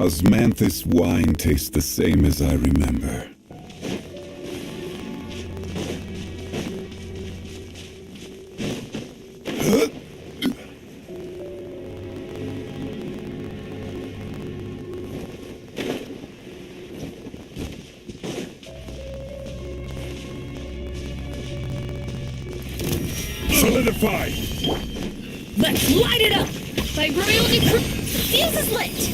Osmanthus wine tastes the same as I remember. Solidify! Let's light it up! Vibrio decree! The fuse is lit!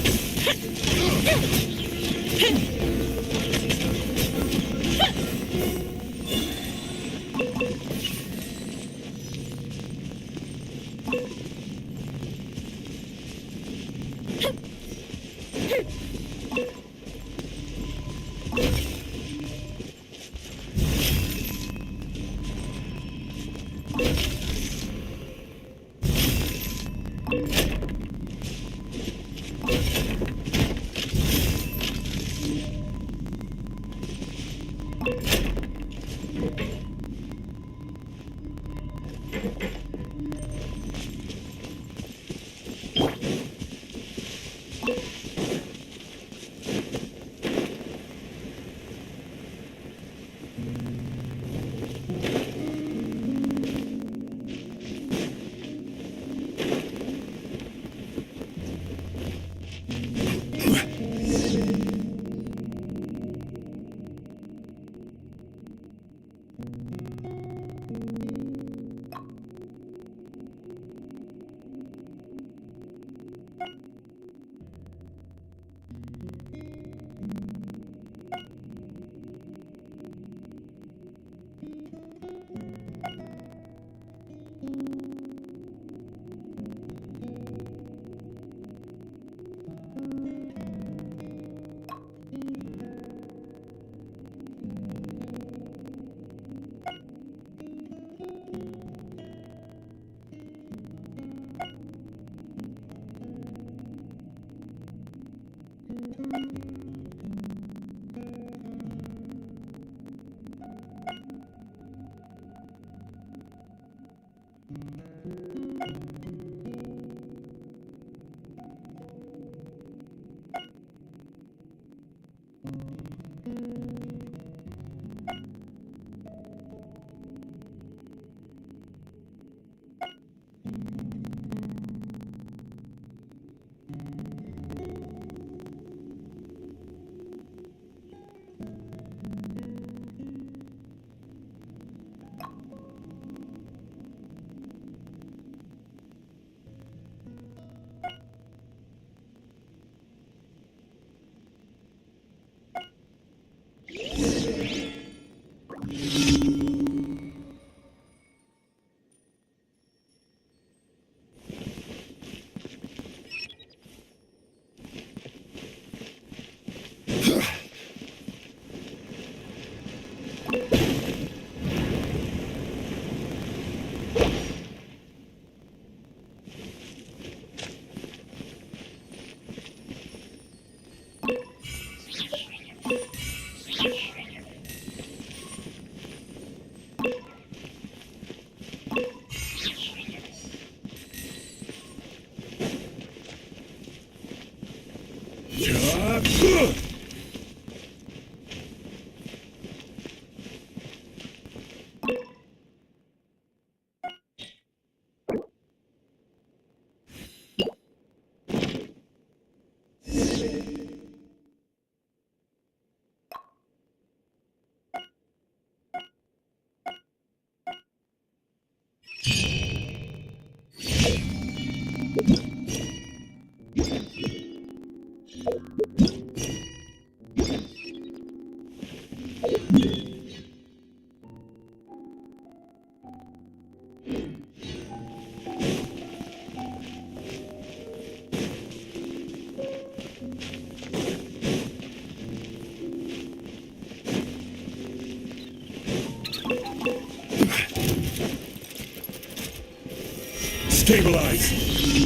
Stabilize!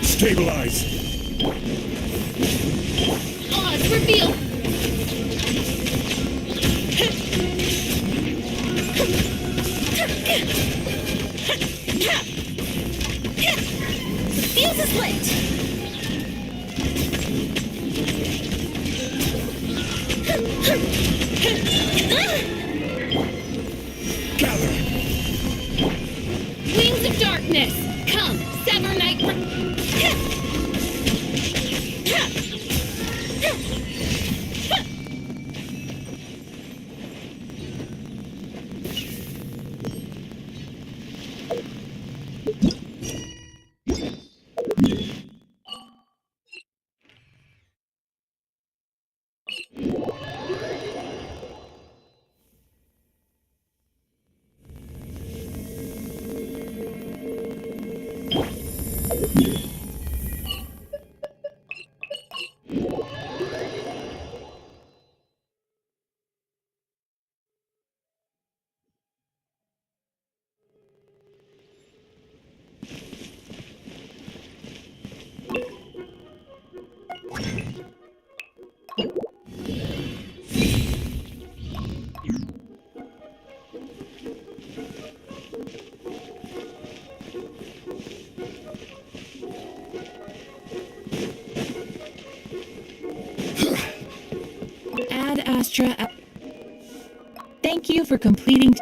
Stabilize! Oz, reveal! The fuse is lit! Gather! Wings of darkness! Come, sever night... Ad Astra. Thank you for completing.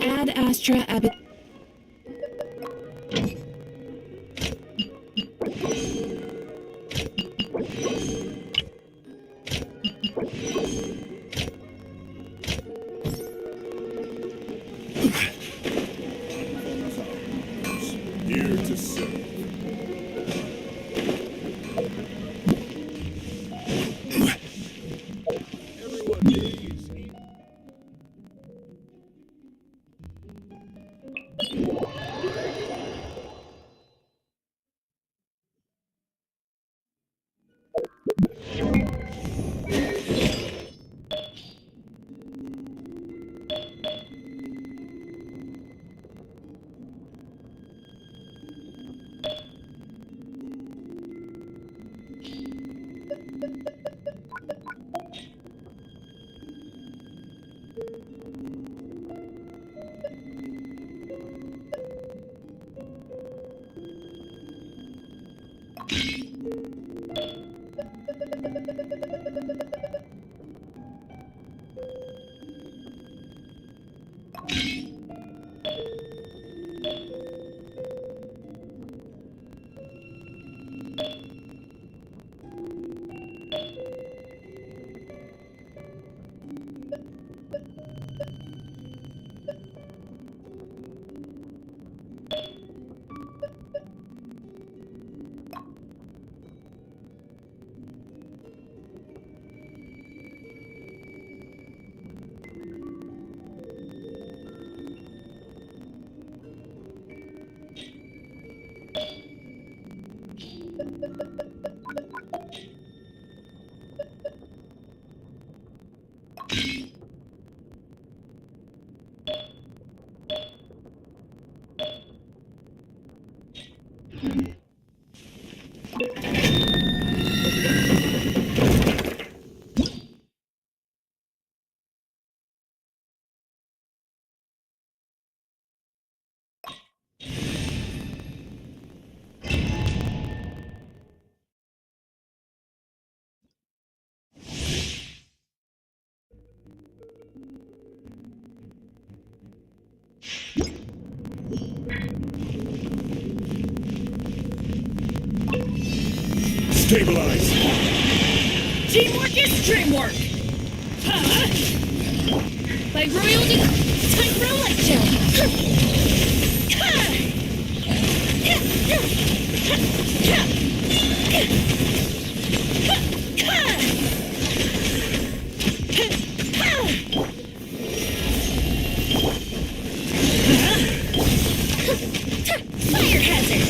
Ad Astra Abbott. Here to serve. Everyone easy. Stabilize! Teamwork is dreamwork! Huh? By royal time for a light show! Fire hazard!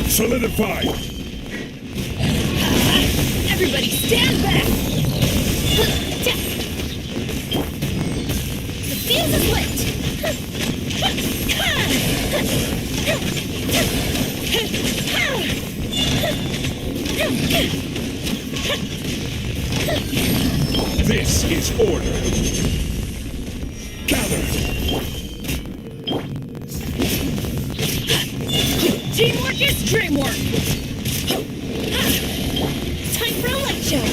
Solidify! Everybody stand back! The fuse is lit! This is order! Gather! Teamwork is dreamwork! Time for a light show!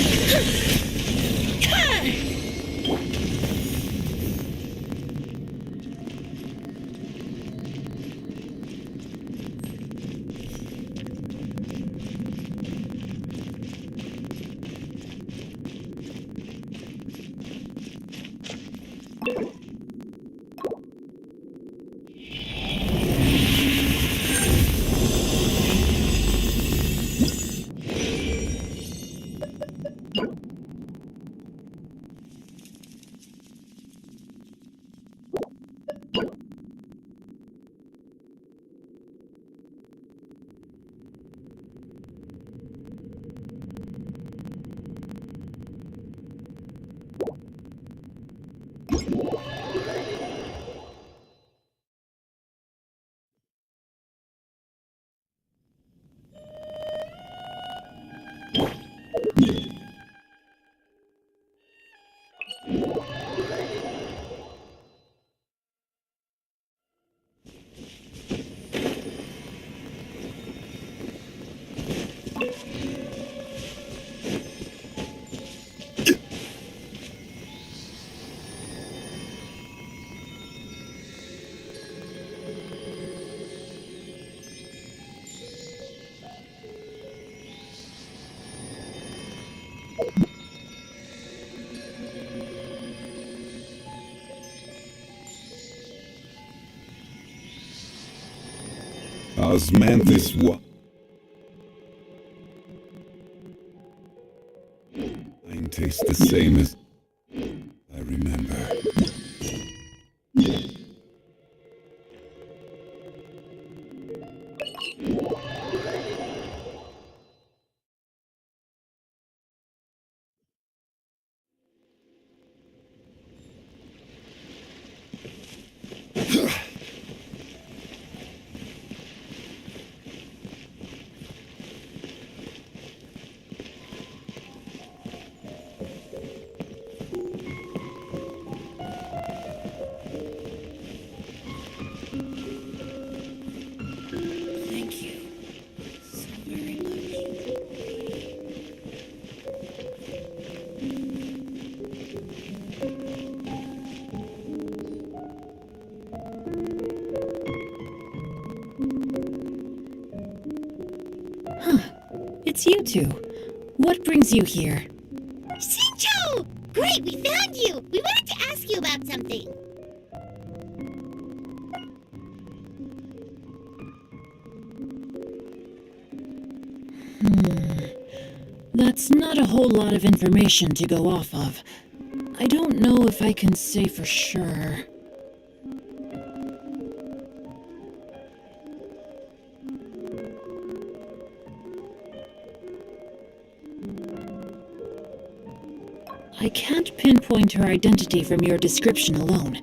Osmanthus what? Mine tastes the same as I remember. Thank you so very much. It's you two. What brings you here? Shincho! Great, we found you! We wanted to ask you about something. That's not a whole lot of information to go off of. I don't know if I can say for sure. I can't pinpoint her identity from your description alone,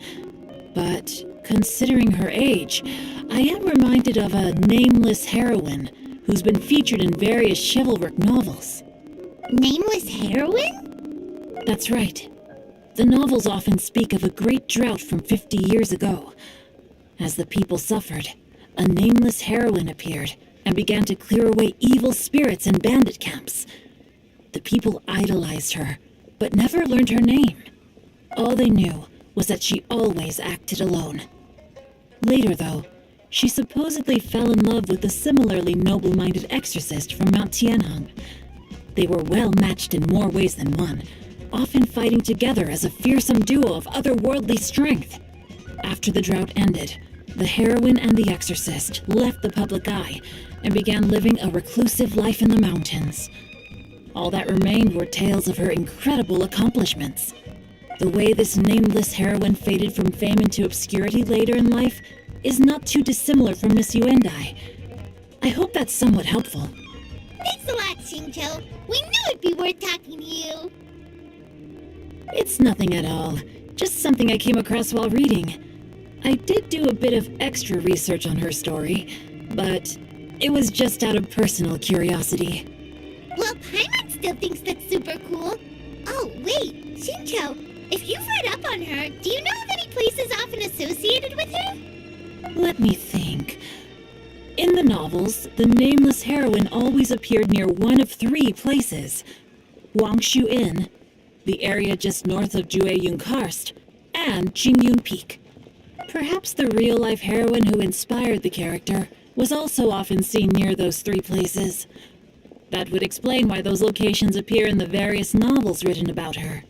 but considering her age, I am reminded of a nameless heroine who's been featured in various chivalric novels. Nameless heroine? That's right. The novels often speak of a great drought from 50 years ago. As the people suffered, a nameless heroine appeared and began to clear away evil spirits in bandit camps. The people idolized her, but never learned her name. All they knew was that she always acted alone. Later, though, she supposedly fell in love with a similarly noble-minded exorcist from Mount Tianheng. They were well matched in more ways than one, often fighting together as a fearsome duo of otherworldly strength. After the drought ended, the heroine and the exorcist left the public eye and began living a reclusive life in the mountains. All that remained were tales of her incredible accomplishments. The way this nameless heroine faded from fame into obscurity later in life is not too dissimilar from Miss Yuendai. I hope that's somewhat helpful. Thanks a lot, Xingqiu. We knew it'd be worth talking to you. It's nothing at all. Just something I came across while reading. I did do a bit of extra research on her story, but it was just out of personal curiosity. Well, Paimon still thinks that's super cool. Oh, wait, Xingqiu, if you've read up on her, do you know of any places often associated with her? Let me think. In the novels, the nameless heroine always appeared near one of 3 places: Wangshu Inn, the area just north of Jueyun Karst, and Jingyun Peak. Perhaps the real-life heroine who inspired the character was also often seen near those 3 places. That would explain why those locations appear in the various novels written about her.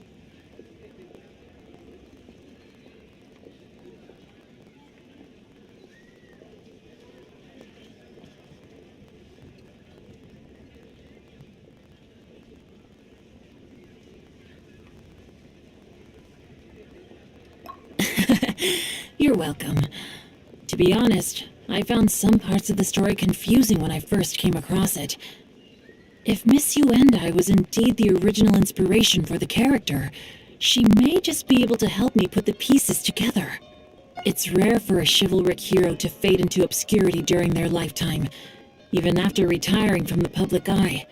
You're welcome. To be honest, I found some parts of the story confusing when I first came across it. If Miss Yuendai was indeed the original inspiration for the character, she may just be able to help me put the pieces together. It's rare for a chivalric hero to fade into obscurity during their lifetime, even after retiring from the public eye.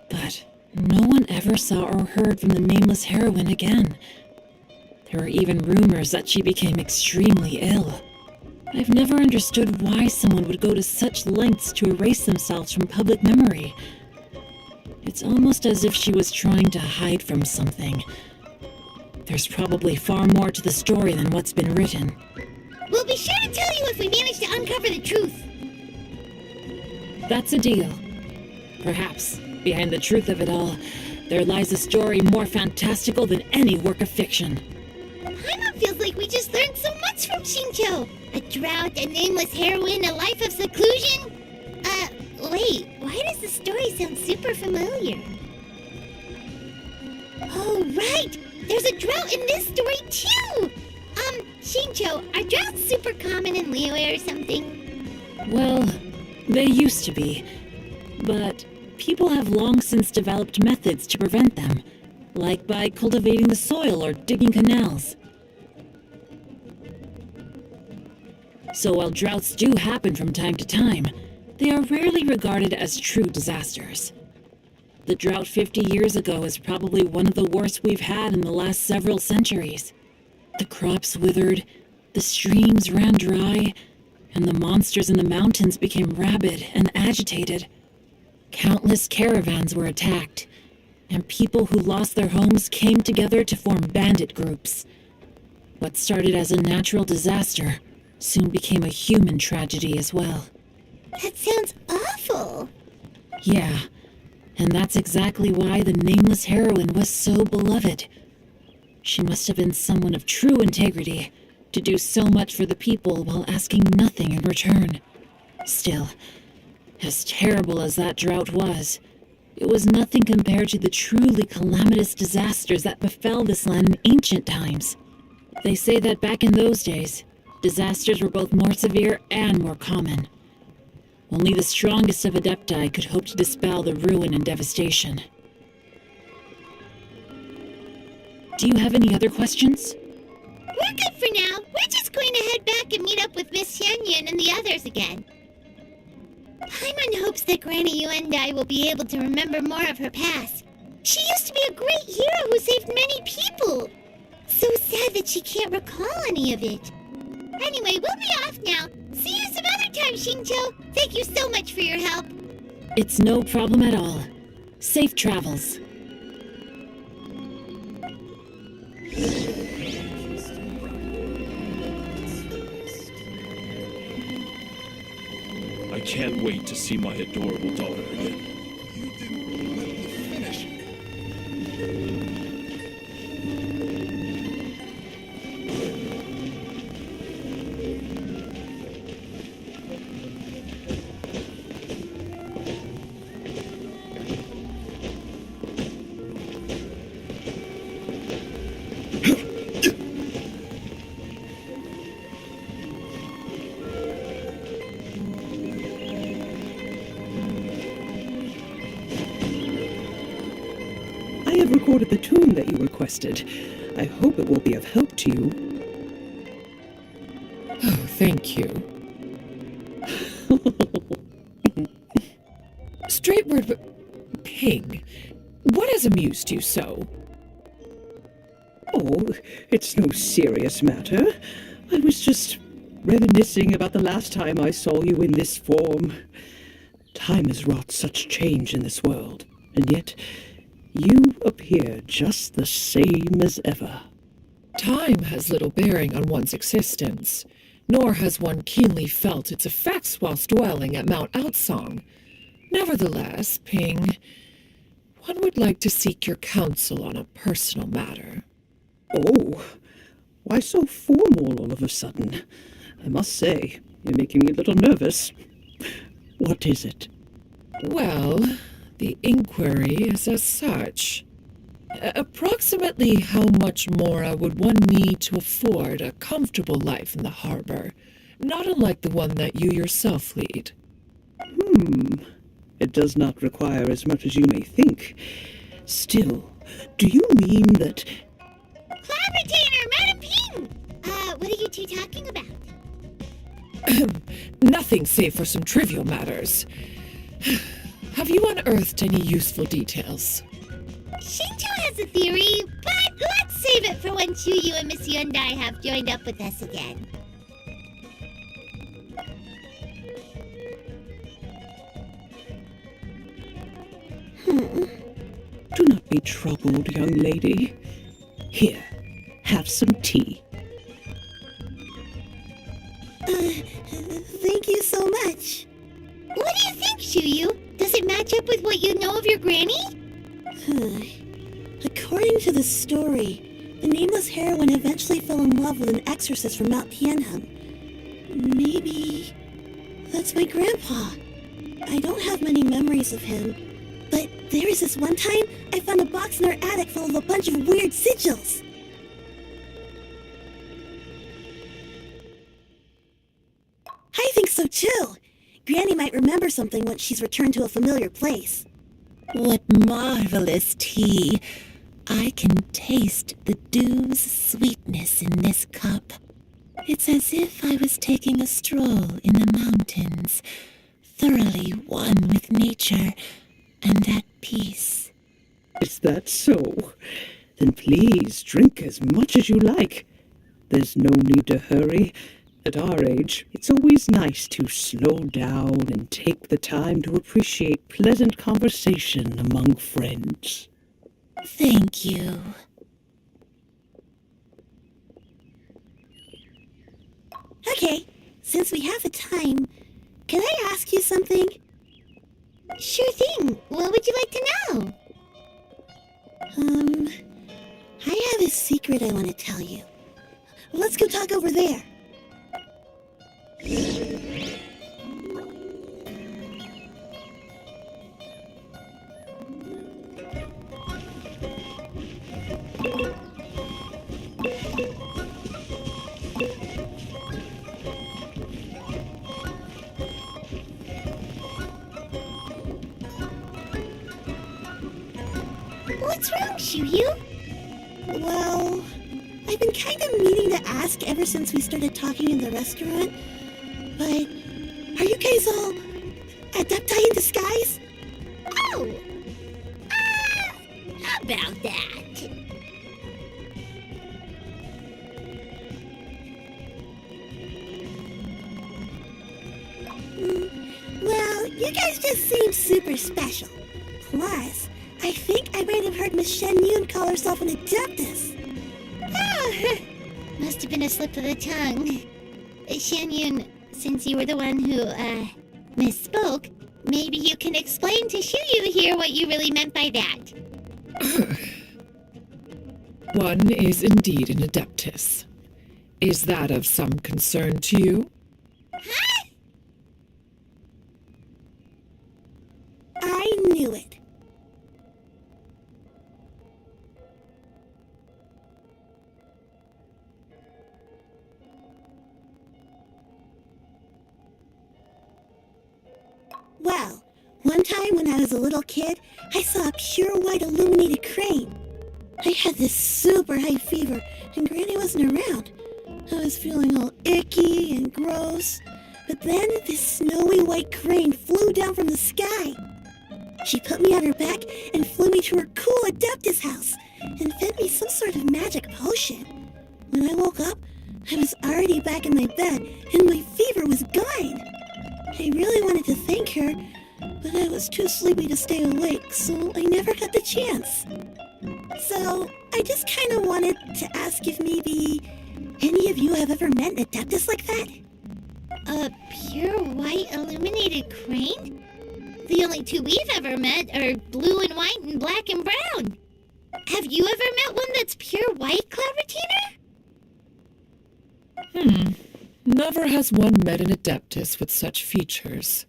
But no one ever saw or heard from the nameless heroine again. There were even rumors that she became extremely ill. I've never understood why someone would go to such lengths to erase themselves from public memory. It's almost as if she was trying to hide from something. There's probably far more to the story than what's been written. We'll be sure to tell you if we manage to uncover the truth. That's a deal. Perhaps, behind the truth of it all, there lies a story more fantastical than any work of fiction. Paimon feels like we just learned so much from Xingqiu. A drought, a nameless heroine, a life of seclusion. Wait, why does the story sound super familiar? Oh, right! There's a drought in this story, too! Xingqiu, are droughts super common in Liyue or something? Well, they used to be. But people have long since developed methods to prevent them, like by cultivating the soil or digging canals. So while droughts do happen from time to time, they are rarely regarded as true disasters. The drought 50 years ago is probably one of the worst we've had in the last several centuries. The crops withered, the streams ran dry, and the monsters in the mountains became rabid and agitated. Countless caravans were attacked, and people who lost their homes came together to form bandit groups. What started as a natural disaster soon became a human tragedy as well. That sounds awful. Yeah, and that's exactly why the nameless heroine was so beloved. She must have been someone of true integrity, to do so much for the people while asking nothing in return. Still, as terrible as that drought was, it was nothing compared to the truly calamitous disasters that befell this land in ancient times. They say that back in those days, disasters were both more severe and more common. Only the strongest of Adepti could hope to dispel the ruin and devastation. Do you have any other questions? We're good for now. We're just going to head back and meet up with Miss Xianyun and the others again. Paimon hopes that Granny Yuendai will be able to remember more of her past. She used to be a great hero who saved many people. So sad that she can't recall any of it. Anyway, we'll be off now. See you some other time, Xingqiu. Thank you so much for your help. It's no problem at all. Safe travels. I can't wait to see my adorable daughter again. You didn't let me finish. I have recorded the tune that you requested. I hope it will be of help to you. Oh, thank you. Straight word, but Ping, what has amused you so? Oh, it's no serious matter. I was just reminiscing about the last time I saw you in this form. Time has wrought such change in this world, and yet you appear just the same as ever. Time has little bearing on one's existence, nor has one keenly felt its effects whilst dwelling at Mount Outsong. Nevertheless, Ping, one would like to seek your counsel on a personal matter. Oh, why so formal all of a sudden? I must say, you're making me a little nervous. What is it? Well, the inquiry is as such. Approximately how much more would one need to afford a comfortable life in the harbor, not unlike the one that you yourself lead? It does not require as much as you may think. Still, do you mean that... Cloud Retainer, Madam Ping! What are you two talking about? Nothing save for some trivial matters. Have you unearthed any useful details? Xingqiu has a theory, but let's save it for when Chuyu and Miss Yuendai have joined up with us again. Do not be troubled, young lady. Here, have some tea. Thank you so much. What do you think, Chuyu? Does it match up with what you know of your granny? According to the story, the nameless heroine eventually fell in love with an exorcist from Mount Tianham. Maybe that's my grandpa. I don't have many memories of him, but there was this one time I found a box in our attic full of a bunch of weird sigils. I think so too. Granny might remember something once she's returned to a familiar place. What marvelous tea! I can taste the dew's sweetness in this cup. It's as if I was taking a stroll in the mountains, thoroughly one with nature and at peace. Is that so? Then please drink as much as you like. There's no need to hurry. At our age, it's always nice to slow down and take the time to appreciate pleasant conversation among friends. Thank you. Okay, since we have the time, can I ask you something? Sure thing. What would you like to know? I have a secret I want to tell you. Let's go talk over there. What's wrong, Chuyu? Well, I've been kind of meaning to ask ever since we started talking in the restaurant, but are you guys all adepti in disguise? Oh! How about that? Well, you guys just seem super special. Plus, I think I might have heard Miss Shen Yun call herself an adeptus. Oh, must have been a slip of the tongue. Shan Yun, since you were the one who, misspoke, maybe you can explain to Shuyu here what you really meant by that. One is indeed an adeptus. Is that of some concern to you? Huh? I knew it. Well, one time when I was a little kid, I saw a pure white illuminated crane. I had this super high fever, and Granny wasn't around. I was feeling all icky and gross, but then this snowy white crane flew down from the sky. She put me on her back and flew me to her cool Adeptus house and fed me some sort of magic potion. When I woke up, I was already back in my bed and my fever was gone. I really wanted to thank her, but I was too sleepy to stay awake, so I never got the chance. So, I just kind of wanted to ask if maybe any of you have ever met an Adeptus like that? A pure white illuminated crane? The only two we've ever met are blue and white and black and brown. Have you ever met one that's pure white, Clovertina? Never has one met an adeptus with such features.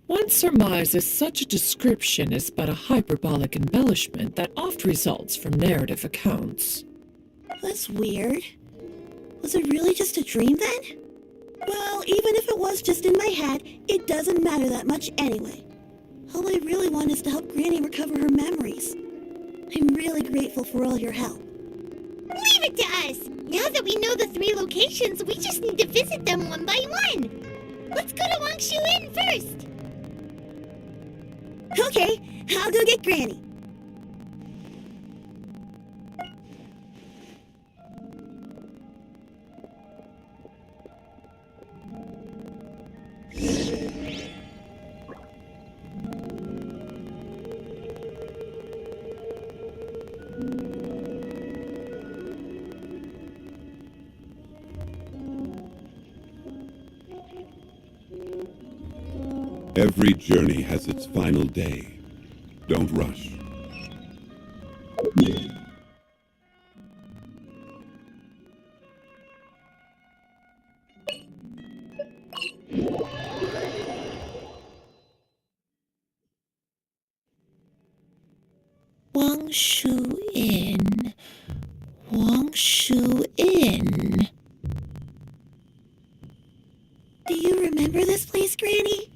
One surmises such a description is but a hyperbolic embellishment that oft results from narrative accounts. That's weird. Was it really just a dream then? Well, even if it was just in my head, it doesn't matter that much anyway. All I really want is to help Granny recover her memories. I'm really grateful for all your help. Leave it to us! Now that we know the 3 locations, we just need to visit them one by one. Let's go to Wangshu Inn first. Okay, I'll go get Granny. Every journey has its final day. Don't rush. Wangshu Inn. Wangshu Inn. Do you remember this place, Granny?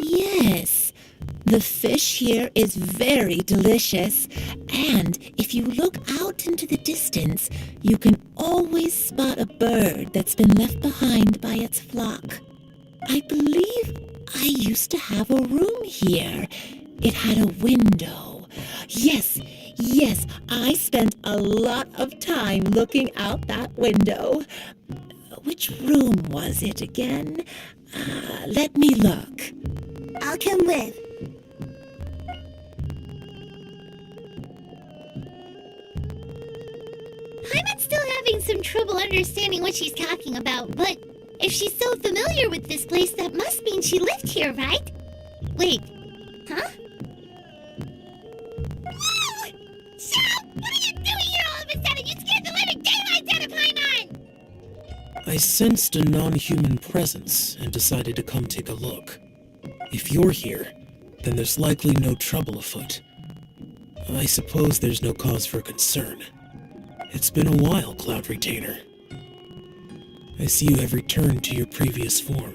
Yes. The fish here is very delicious, and if you look out into the distance, you can always spot a bird that's been left behind by its flock. I believe I used to have a room here. It had a window. Yes, I spent a lot of time looking out that window. Which room was it again? Let me look. I'll come with. I'm still having some trouble understanding what she's talking about, but if she's so familiar with this place, that must mean she lived here, right? Wait, huh? No! Shao, what are you doing here all of a sudden? You scared the living daylights out of Paimon! I sensed a non-human presence and decided to come take a look. If you're here, then there's likely no trouble afoot. I suppose there's no cause for concern. It's been a while, Cloud Retainer. I see you have returned to your previous form.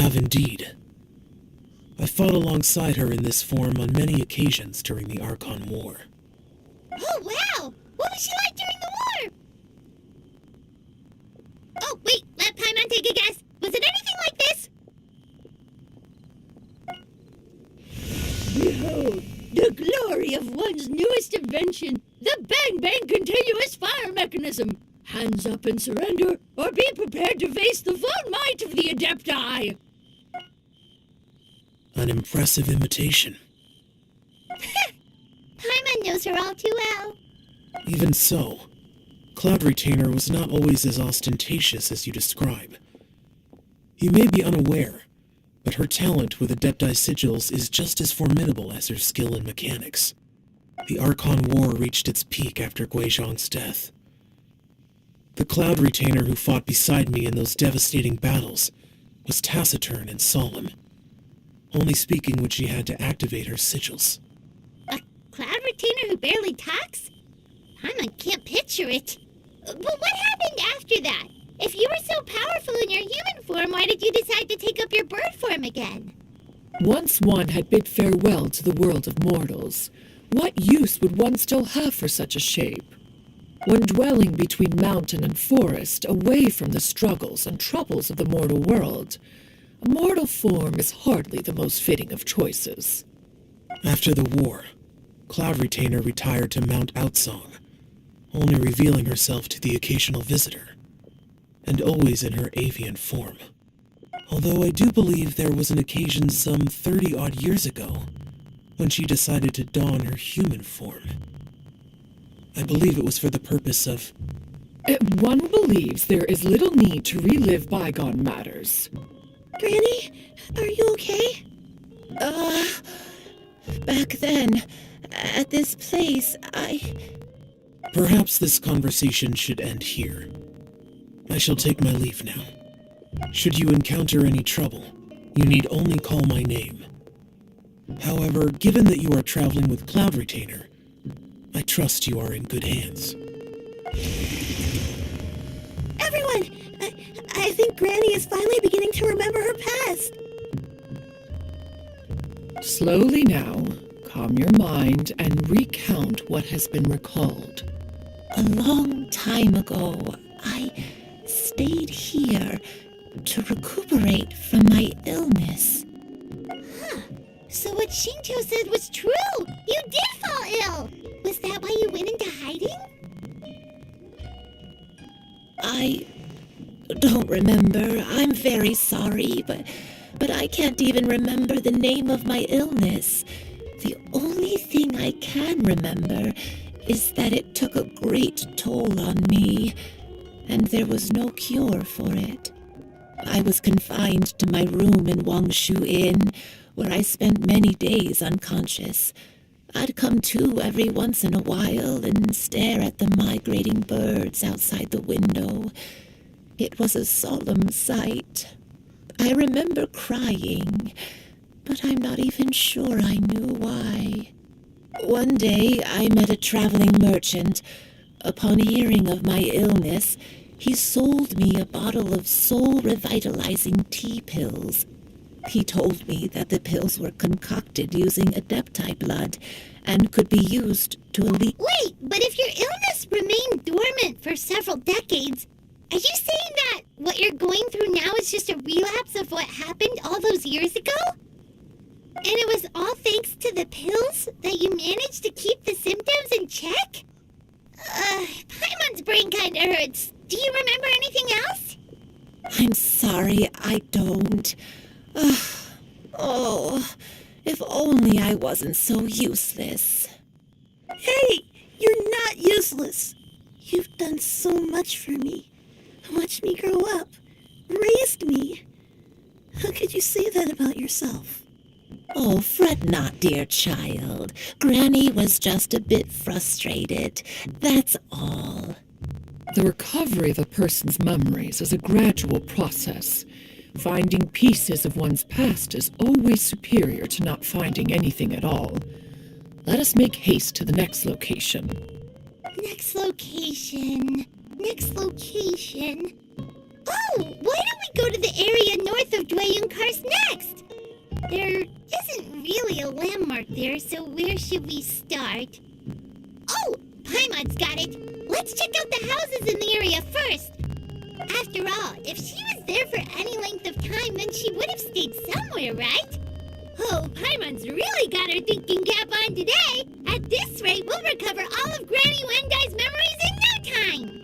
have indeed. I fought alongside her in this form on many occasions during the Archon War. Oh, wow! What was she like during the war? Oh, wait, let Paimon take a guess. Was it anything like this? Behold, the glory of one's newest invention, the Bang Bang continuous fire mechanism. Hands up and surrender, or be prepared to face the full might of the Adepti. An impressive imitation. Paimon knows her all too well. Even so, Cloud Retainer was not always as ostentatious as you describe. You may be unaware, but her talent with Adepti sigils is just as formidable as her skill in mechanics. The Archon War reached its peak after Guizhong's death. The Cloud Retainer who fought beside me in those devastating battles was taciturn and solemn, only speaking when she had to activate her sigils. A Cloud Retainer who barely talks? Paimon can't picture it. But what happened after that? If you were so powerful in your human form, why did you decide to take up your bird form again? Once one had bid farewell to the world of mortals, what use would one still have for such a shape? When dwelling between mountain and forest, away from the struggles and troubles of the mortal world, a mortal form is hardly the most fitting of choices. After the war, Cloud Retainer retired to Mount Outsong, only revealing herself to the occasional visitor, and always in her avian form. Although I do believe there was an occasion some 30-odd years ago when she decided to don her human form. I believe it was for the purpose of... One believes there is little need to relive bygone matters. Granny, are you okay? Back then, at this place, Perhaps this conversation should end here. I shall take my leave now. Should you encounter any trouble, you need only call my name. However, given that you are traveling with Cloud Retainer, I trust you are in good hands. Everyone, I think Granny is finally beginning to remember her past. Slowly now, calm your mind and recount what has been recalled. a long time ago, I stayed here to recuperate from my illness. Huh. So what Shinto said was true! You did fall ill! Was that why you went into hiding? I don't remember. I'm very sorry, but I can't even remember the name of my illness. The only thing I can remember is that it took a great toll on me, and there was no cure for it. I was confined to my room in Wangshu Inn, where I spent many days unconscious. I'd come to every once in a while and stare at the migrating birds outside the window. It was a solemn sight. I remember crying, but I'm not even sure I knew why. One day, I met a traveling merchant. Upon hearing of my illness, he sold me a bottle of soul-revitalizing tea pills. He told me that the pills were concocted using Adepti blood and could be used to Wait, but if your illness remained dormant for several decades, are you saying that what you're going through now is just a relapse of what happened all those years ago? And it was all thanks to the pills that you managed to keep the symptoms in check? Paimon's brain kinda hurts. Do you remember anything else? I'm sorry, I don't. Oh, if only I wasn't so useless. Hey, you're not useless. You've done so much for me. Watched me grow up. Raised me. How could you say that about yourself? Oh, fret not, dear child. Granny was just a bit frustrated. That's all. The recovery of a person's memories is a gradual process. Finding pieces of one's past is always superior to not finding anything at all. Let us make haste to the next location. Next location. Oh, why don't we go to the area north of Bayunkar's next? There isn't really a landmark there, so where should we start? Oh, Paimon's got it. Let's check out the houses in the area first. After all, if she was there for any length of time, then she would have stayed somewhere, right? Oh, Paimon's really got her thinking cap on today. At this rate, we'll recover all of Granny Wendai's memories in no time.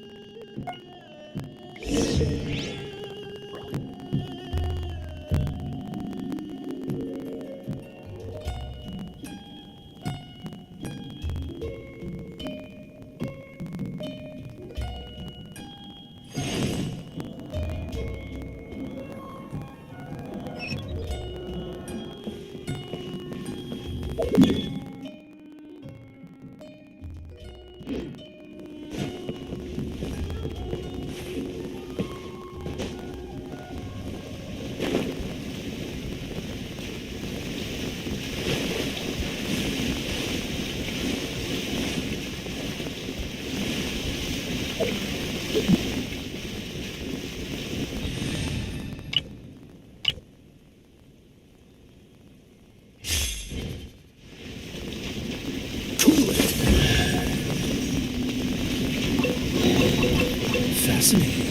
Fascinating.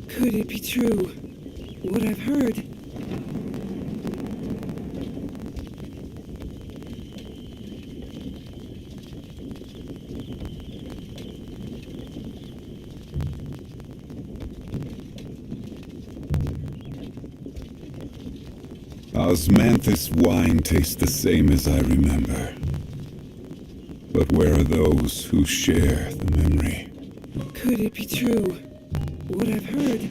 Could it be true? What I've heard? Osmanthus wine tastes the same as I remember. But where are those who share the memory? Could it be true? What I've heard?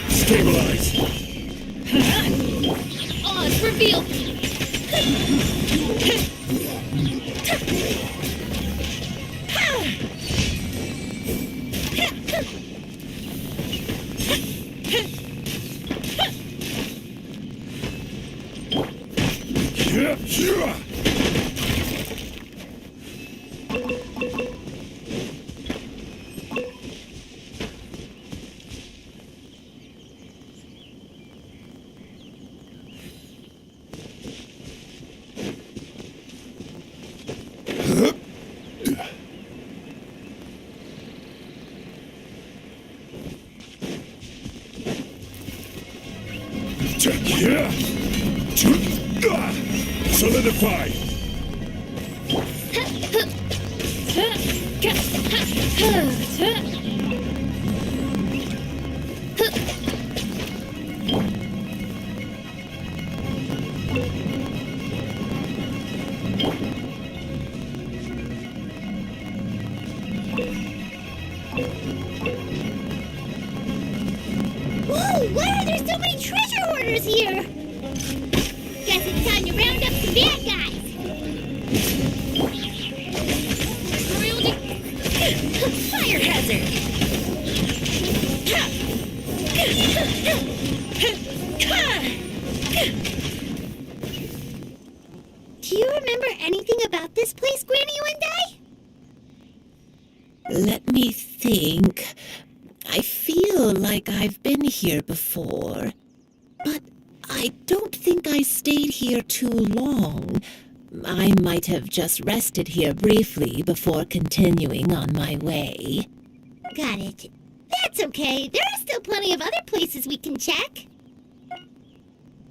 Stabilize! Oh, it's revealed! Solidify! Why are there so many treasure hoarders here? Guess it's time to round up some bad guys. Fire hazard! Do you remember anything about this place, Granny Yuendai? Let me think. I feel like I've been here before, but I don't think I stayed here too long. I might have just rested here briefly before continuing on my way. Got it. That's okay. There are still plenty of other places we can check.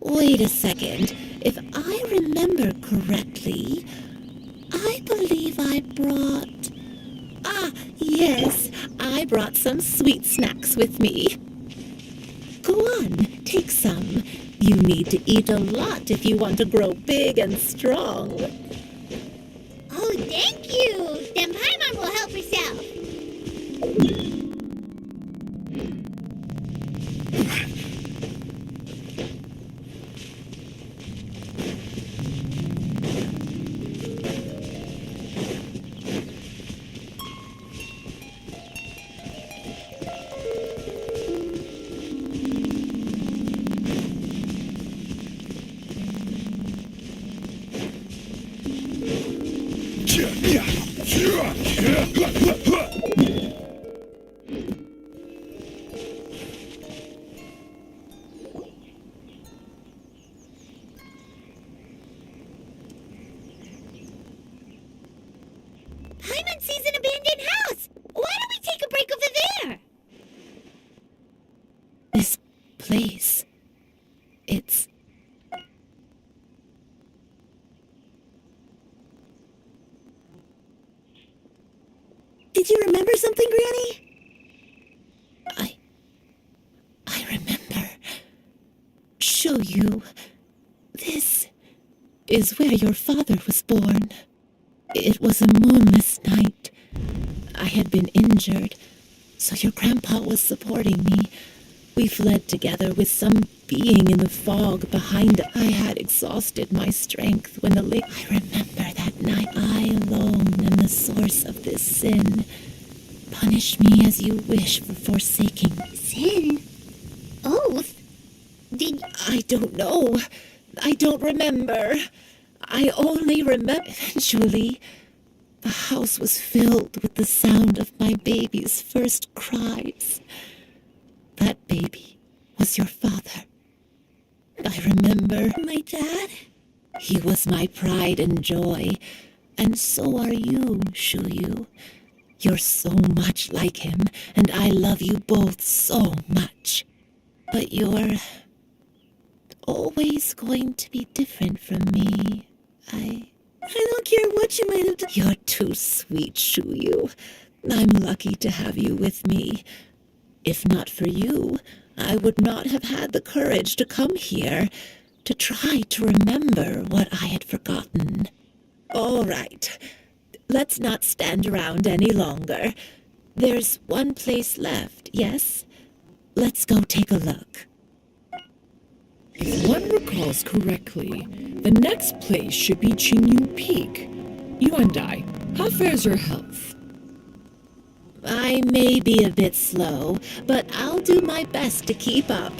Wait a second. If I remember correctly, I believe I brought... Ah, yes, I brought some sweet snacks with me. Go on, take some. You need to eat a lot if you want to grow big and strong. Oh, thank you. Then Paimon will help herself. Paimon sees an abandoned house. Why don't we take a break over there? This place, it's... Did you remember something, Granny? I remember. Show you. This is where your father was born. It was a moonless night. I had been injured, so your grandpa was supporting me. We fled together with some being in the fog behind us. I had exhausted my strength when the lake... I remember that night. I alone am the source of this sin. Punish me as you wish for forsaking me. Sin? Oath? I don't know. I don't remember. I only remember... Eventually, the house was filled with the sound of my baby's first cries. That baby was your father. I remember... My dad? He was my pride and joy, and so are you, Shuyu. You're so much like him, and I love you both so much. But you're always going to be different from me. I don't care what you might have done. You're too sweet, Shuyu. I'm lucky to have you with me. If not for you, I would not have had the courage to come here, to try to remember what I had forgotten. All right, let's not stand around any longer. There's one place left, yes? Let's go take a look. If one recalls correctly, the next place should be Qingyu Peak. Yuendai, how fares your health? I may be a bit slow, but I'll do my best to keep up.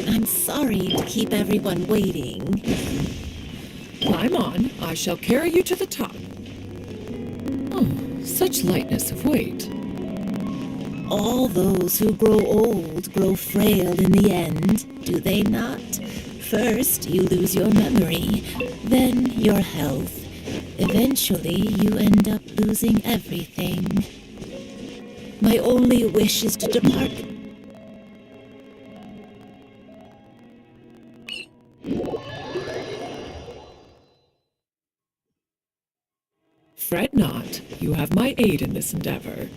I'm sorry to keep everyone waiting. Climb on. I shall carry you to the top. Oh, such lightness of weight. All those who grow old grow frail in the end, do they not? First, you lose your memory, then your health. Eventually, you end up losing everything. My only wish is to depart. Fret not. You have my aid in this endeavor.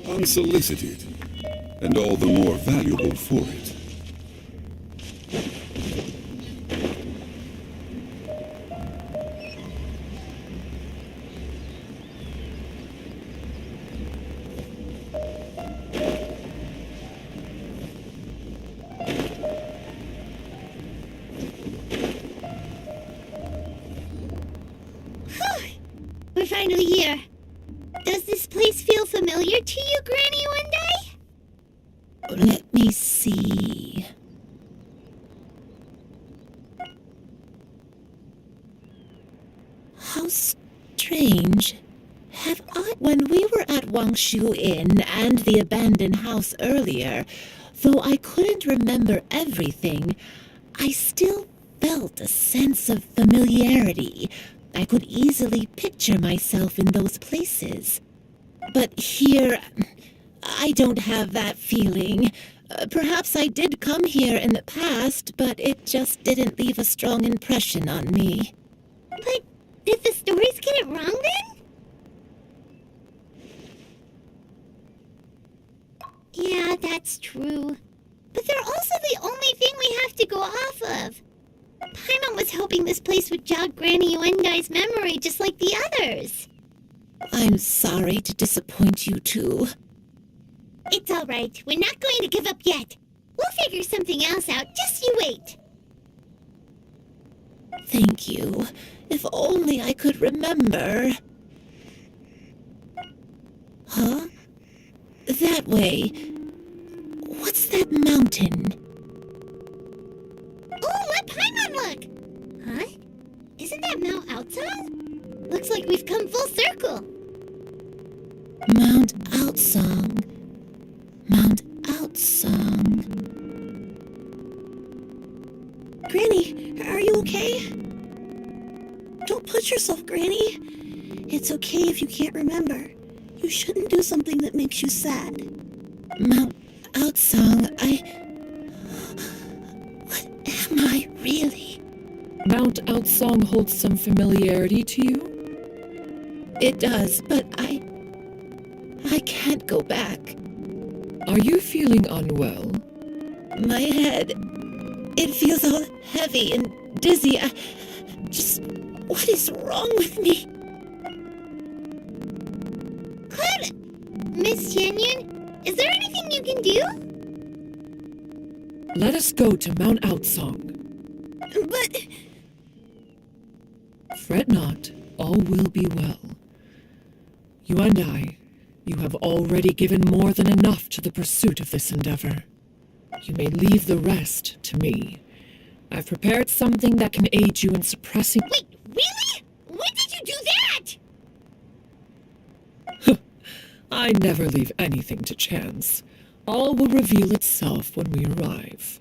Unsolicited, and all the more valuable for it. We're finally here. Does this place feel familiar to you, Granny One Day? Let me see. How strange. When we were at Wangshu Inn and the abandoned house earlier, though I couldn't remember everything, I still felt a sense of familiarity. I could easily picture myself in those places. But here, I don't have that feeling. Perhaps I did come here in the past, but it just didn't leave a strong impression on me. But did the stories get it wrong then? Yeah, that's true. But they're also the only thing we have to go off of. Paimon was hoping this place would jog Granny Yuendai's memory just like the others. I'm sorry to disappoint you too. It's all right. We're not going to give up yet. We'll figure something else out. Just you wait. Thank you. If only I could remember. Huh? That way. What's that mountain? Oh, let Paimon look! Huh? Isn't that Mount Outsong? Looks like we've come full circle. Mount Outsong. Mount Outsong. Granny, are you okay? Don't push yourself, Granny. It's okay if you can't remember. You shouldn't do something that makes you sad. Mount Outsong, What am I really? Mount Outsong holds some familiarity to you? It does, but I can't go back. Are you feeling unwell? My head, it feels all heavy and dizzy. What is wrong with me? Miss Xianyun, is there anything you can do? Let us go to Mount Outsong. But... Fret not, all will be well. You and you have already given more than enough to the pursuit of this endeavor. You may leave the rest to me. I've prepared something that can aid you in suppressing— Wait, really? When did you do that? I never leave anything to chance. All will reveal itself when we arrive.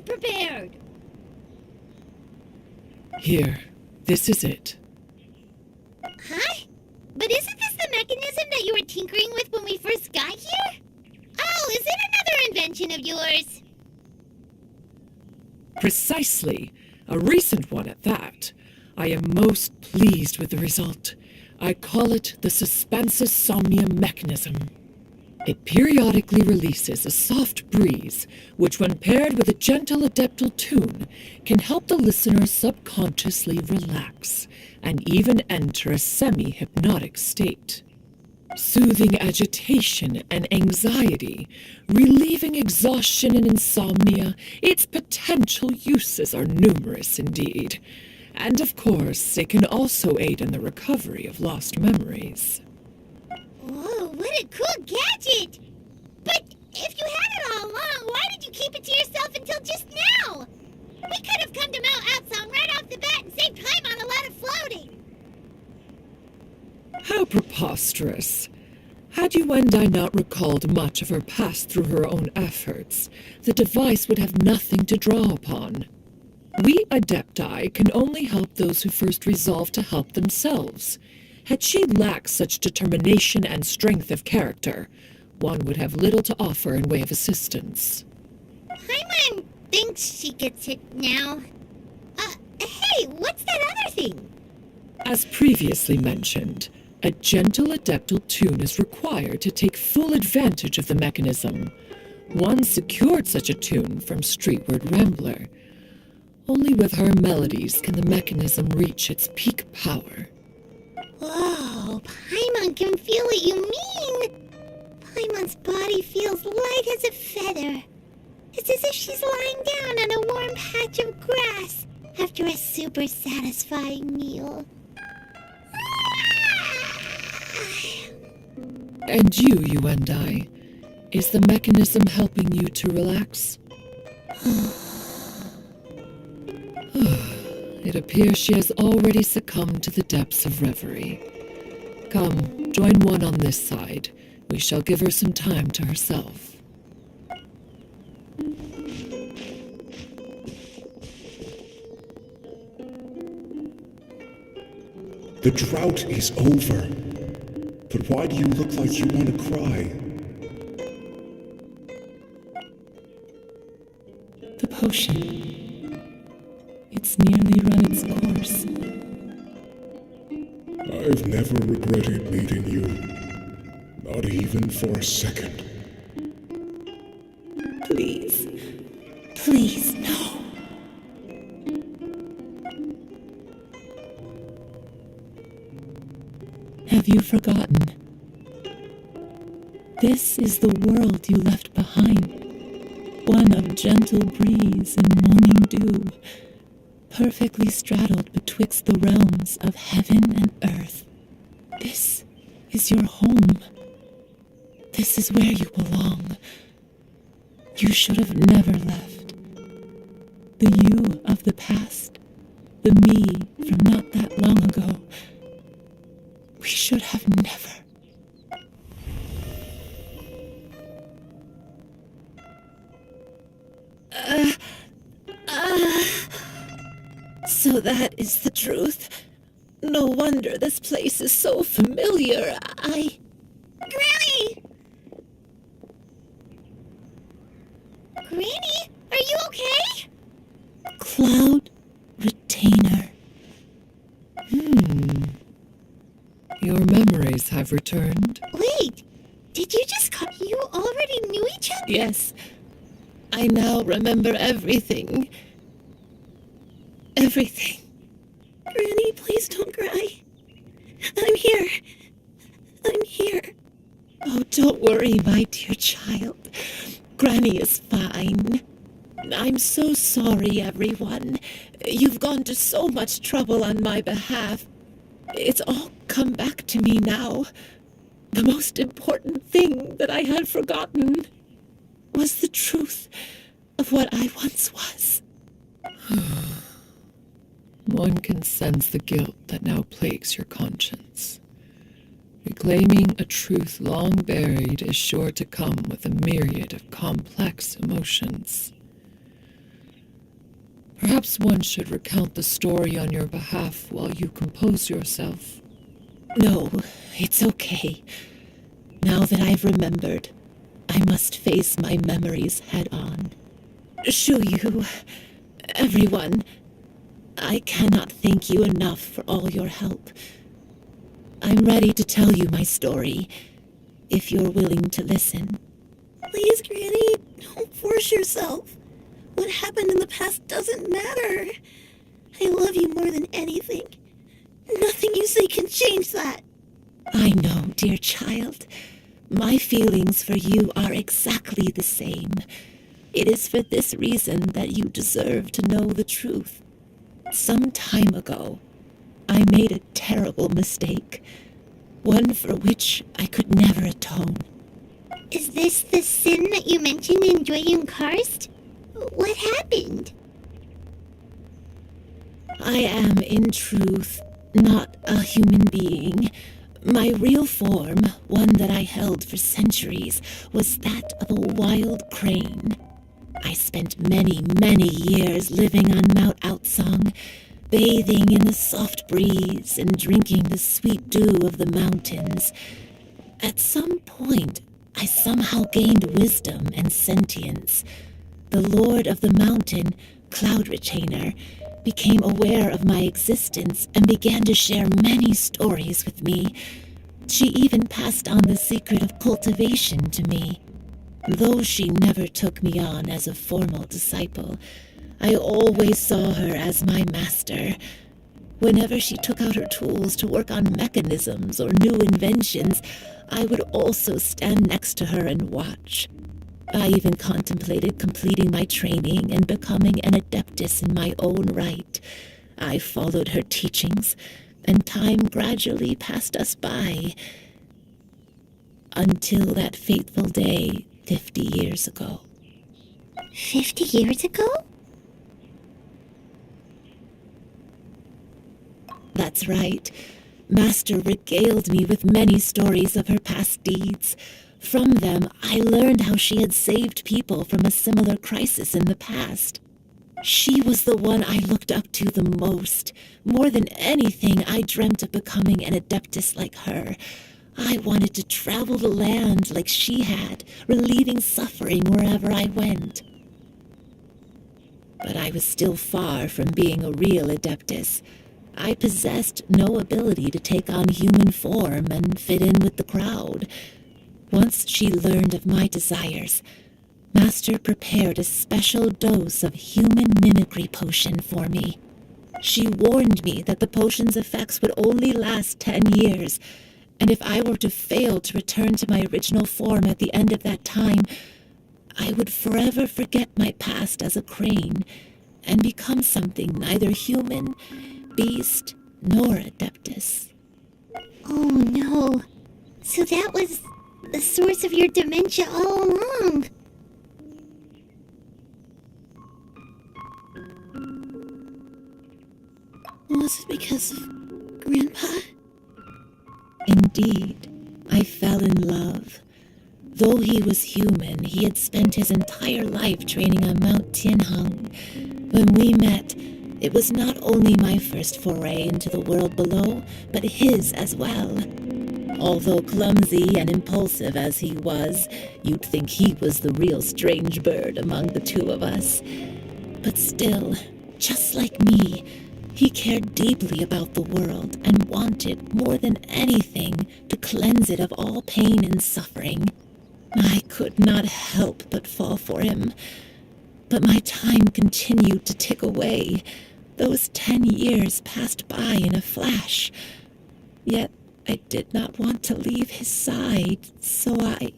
Prepared. Here, this is it. Huh? But isn't this the mechanism that you were tinkering with when we first got here? Oh, is it another invention of yours? Precisely. A recent one at that. I am most pleased with the result. I call it the Suspensus Somnia mechanism. It periodically releases a soft breeze, which when paired with a gentle adeptal tune, can help the listener subconsciously relax and even enter a semi-hypnotic state. Soothing agitation and anxiety, relieving exhaustion and insomnia, its potential uses are numerous indeed. And of course, it can also aid in the recovery of lost memories. Whoa, what a cool gadget! But if you had it all along, why did you keep it to yourself until just now? We could have come to Mount Outsong right off the bat preposterous. Had Yuendai not recalled much of her past through her own efforts, the device would have nothing to draw upon. We Adepti can only help those who first resolve to help themselves. Had she lacked such determination and strength of character, one would have little to offer in way of assistance. Paimon thinks she gets it now. Hey, what's that other thing? As previously mentioned, a gentle adeptal tune is required to take full advantage of the mechanism. One secured such a tune from Streetward Rambler. Only with her melodies can the mechanism reach its peak power. Whoa, Paimon can feel what you mean. Paimon's body feels light as a feather. It's as if she's lying down on a warm patch of grass after a super satisfying meal. And you and I, is the mechanism helping you to relax? It appears she has already succumbed to the depths of reverie. Come, join one on this side. We shall give her some time to herself. The drought is over. But why do you look like you want to cry? The potion. It's nearly run its course. I've never regretted meeting you. Not even for a second. Please. Please, no. Have you forgotten? This is the world you left behind. One of gentle breeze and morning dew, perfectly straddled betwixt the realms of heaven and earth. This is your home. This is where you belong. You should have never left. The you of the past, the me from not that long ago. We should have never. So that is the truth. No wonder this place is so familiar. Granny! Granny, are you okay? Cloud Retainer. Your memories have returned. Wait, did you just you already knew each other? Yes. I now remember everything. Everything. Granny, please don't cry. I'm here. I'm here. Oh, don't worry, my dear child. Granny is fine. I'm so sorry, everyone. You've gone to so much trouble on my behalf. It's all come back to me now. The most important thing that I had forgotten was the truth of what I once was. One can sense the guilt that now plagues your conscience. Reclaiming a truth long buried is sure to come with a myriad of complex emotions. Perhaps one should recount the story on your behalf while you compose yourself. No, it's okay. Now that I've remembered, I must face my memories head on. Shuyu, everyone, I cannot thank you enough for all your help. I'm ready to tell you my story, if you're willing to listen. Please, Granny, don't force yourself. What happened in the past doesn't matter. I love you more than anything. Nothing you say can change that. I know, dear child. My feelings for you are exactly the same. It is for this reason that you deserve to know the truth. Some time ago, I made a terrible mistake. One for which I could never atone. Is this the sin that you mentioned in Joyun Karst? What happened? I am, in truth, not a human being, My real form, one that I held for centuries, was that of a wild crane. I spent many, many years living on Mount Outsong, bathing in the soft breeze and drinking the sweet dew of the mountains. At some point, I somehow gained wisdom and sentience. The Lord of the Mountain, Cloud Retainer, became aware of my existence and began to share many stories with me. She even passed on the secret of cultivation to me. Though she never took me on as a formal disciple, I always saw her as my master. Whenever she took out her tools to work on mechanisms or new inventions, I would also stand next to her and watch. I even contemplated completing my training and becoming an adeptus in my own right. I followed her teachings, and time gradually passed us by. Until that fateful day 50 years ago. 50 years ago? That's right. Master regaled me with many stories of her past deeds. From them, I learned how she had saved people from a similar crisis in the past. She was the one I looked up to the most. More than anything, I dreamt of becoming an adeptus like her. I wanted to travel the land like she had, relieving suffering wherever I went. But I was still far from being a real adeptus. I possessed no ability to take on human form and fit in with the crowd. Once she learned of my desires, Master prepared a special dose of human mimicry potion for me. She warned me that the potion's effects would only last 10 years, and if I were to fail to return to my original form at the end of that time, I would forever forget my past as a crane and become something neither human, beast, nor adeptus. Oh no. So that was the source of your dementia all along. Was it because of Grandpa? Indeed, I fell in love. Though he was human, he had spent his entire life training on Mount Tianheng. When we met, it was not only my first foray into the world below, but his as well. Although clumsy and impulsive as he was, you'd think he was the real strange bird among the two of us. But still, just like me, he cared deeply about the world and wanted, more than anything, to cleanse it of all pain and suffering. I could not help but fall for him. But my time continued to tick away. Those 10 years passed by in a flash. Yet I did not want to leave his side, so I...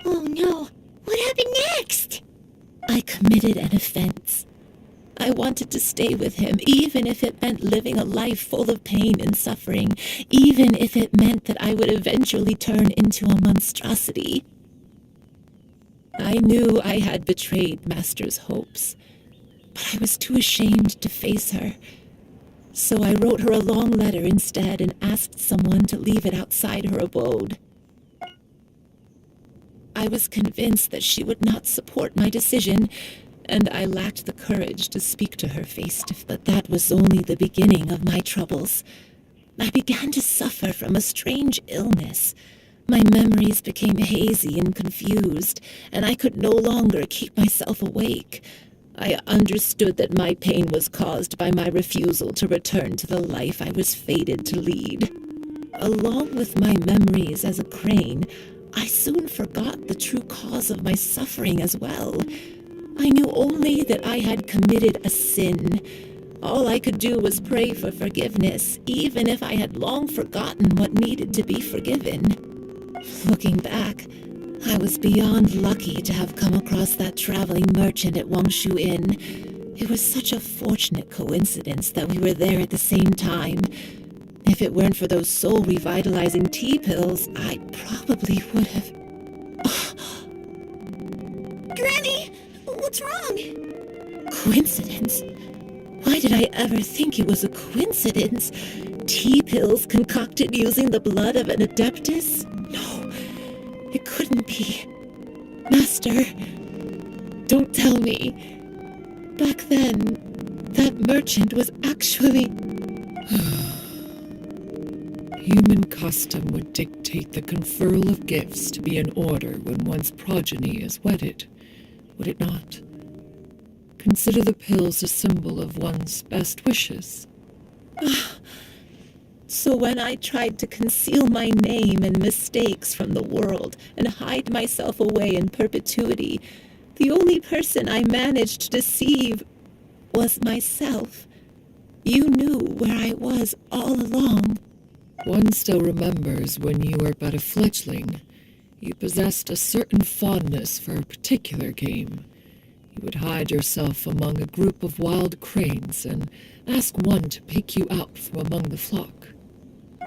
Oh no. What happened next? I committed an offense. I wanted to stay with him, even if it meant living a life full of pain and suffering, even if it meant that I would eventually turn into a monstrosity. I knew I had betrayed Master's hopes, but I was too ashamed to face her. So I wrote her a long letter instead and asked someone to leave it outside her abode. I was convinced that she would not support my decision, and I lacked the courage to speak to her face-to-face. But that was only the beginning of my troubles. I began to suffer from a strange illness. My memories became hazy and confused, and I could no longer keep myself awake. I understood that my pain was caused by my refusal to return to the life I was fated to lead. Along with my memories as a crane, I soon forgot the true cause of my suffering as well. I knew only that I had committed a sin. All I could do was pray for forgiveness, even if I had long forgotten what needed to be forgiven. Looking back, I was beyond lucky to have come across that traveling merchant at Wangshu Inn. It was such a fortunate coincidence that we were there at the same time. If it weren't for those soul-revitalizing tea pills, I probably would have... Granny! What's wrong? Coincidence? Why did I ever think it was a coincidence? Tea pills concocted using the blood of an adeptus? No, it couldn't be. Master, don't tell me. Back then, that merchant was actually... Human custom would dictate the conferral of gifts to be in order when one's progeny is wedded, would it not? Consider the pills a symbol of one's best wishes. So when I tried to conceal my name and mistakes from the world and hide myself away in perpetuity, the only person I managed to deceive was myself. You knew where I was all along. One still remembers when you were but a fledgling. You possessed a certain fondness for a particular game. You would hide yourself among a group of wild cranes and ask one to pick you out from among the flock.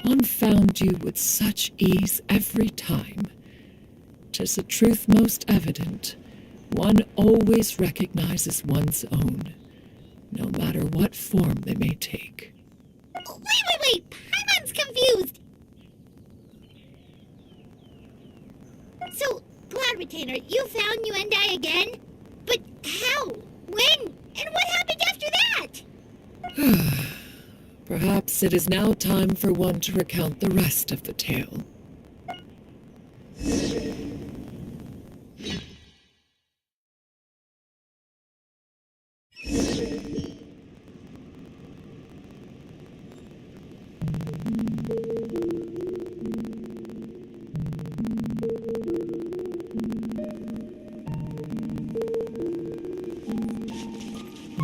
One found you with such ease every time. 'Tis a truth most evident. One always recognizes one's own, no matter what form they may take. Wait! Paimon's confused! So, Cloud Retainer, you found Yuendai again? But how? When? And what happened after that? Perhaps it is now time for one to recount the rest of the tale.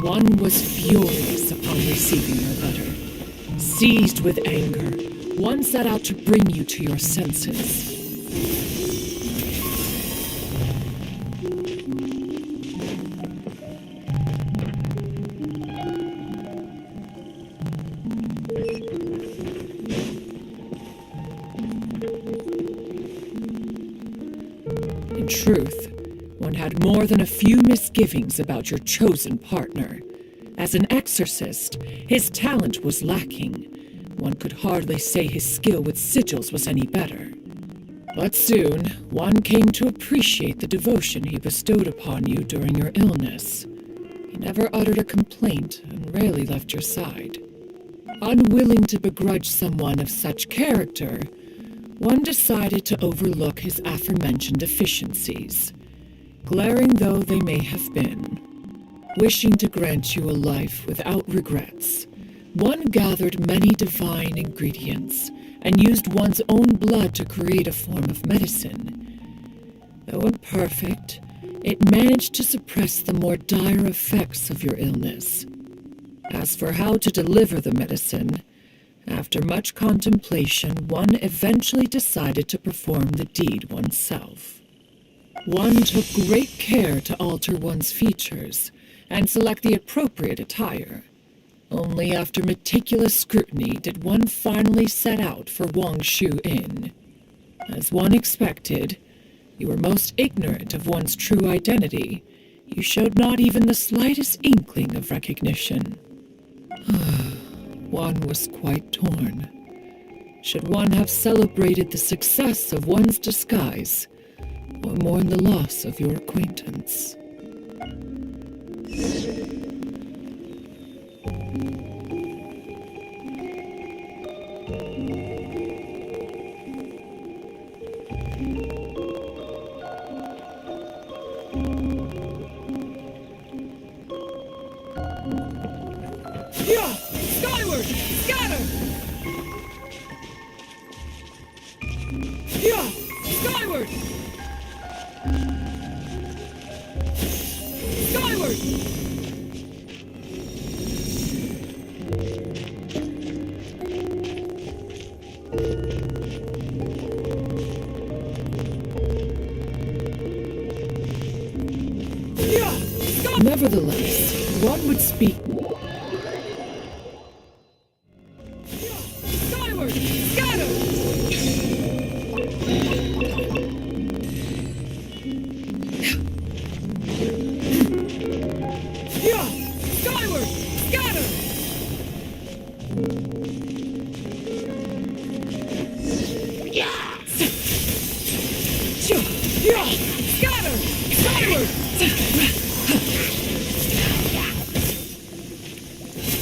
One was furious upon receiving your letter. Seized with anger, one set out to bring you to your senses. In truth, one had more than a few misgivings about your chosen partner. As an exorcist, his talent was lacking. One could hardly say his skill with sigils was any better. But soon, one came to appreciate the devotion he bestowed upon you during your illness. He never uttered a complaint and rarely left your side. Unwilling to begrudge someone of such character, one decided to overlook his aforementioned deficiencies, glaring though they may have been. Wishing to grant you a life without regrets, one gathered many divine ingredients and used one's own blood to create a form of medicine. Though imperfect, it managed to suppress the more dire effects of your illness. As for how to deliver the medicine, after much contemplation, one eventually decided to perform the deed oneself. One took great care to alter one's features and select the appropriate attire. Only after meticulous scrutiny did one finally set out for Wangshu Inn. As one expected, you were most ignorant of one's true identity. You showed not even the slightest inkling of recognition. One was quite torn. Should one have celebrated the success of one's disguise, or mourn the loss of your acquaintance? Yeah! Skyward! Scatter! Yeah! Skyward! Skyward! Nevertheless, one would speak. Skyward! Scatter! Yeah! Skyward! Scatter!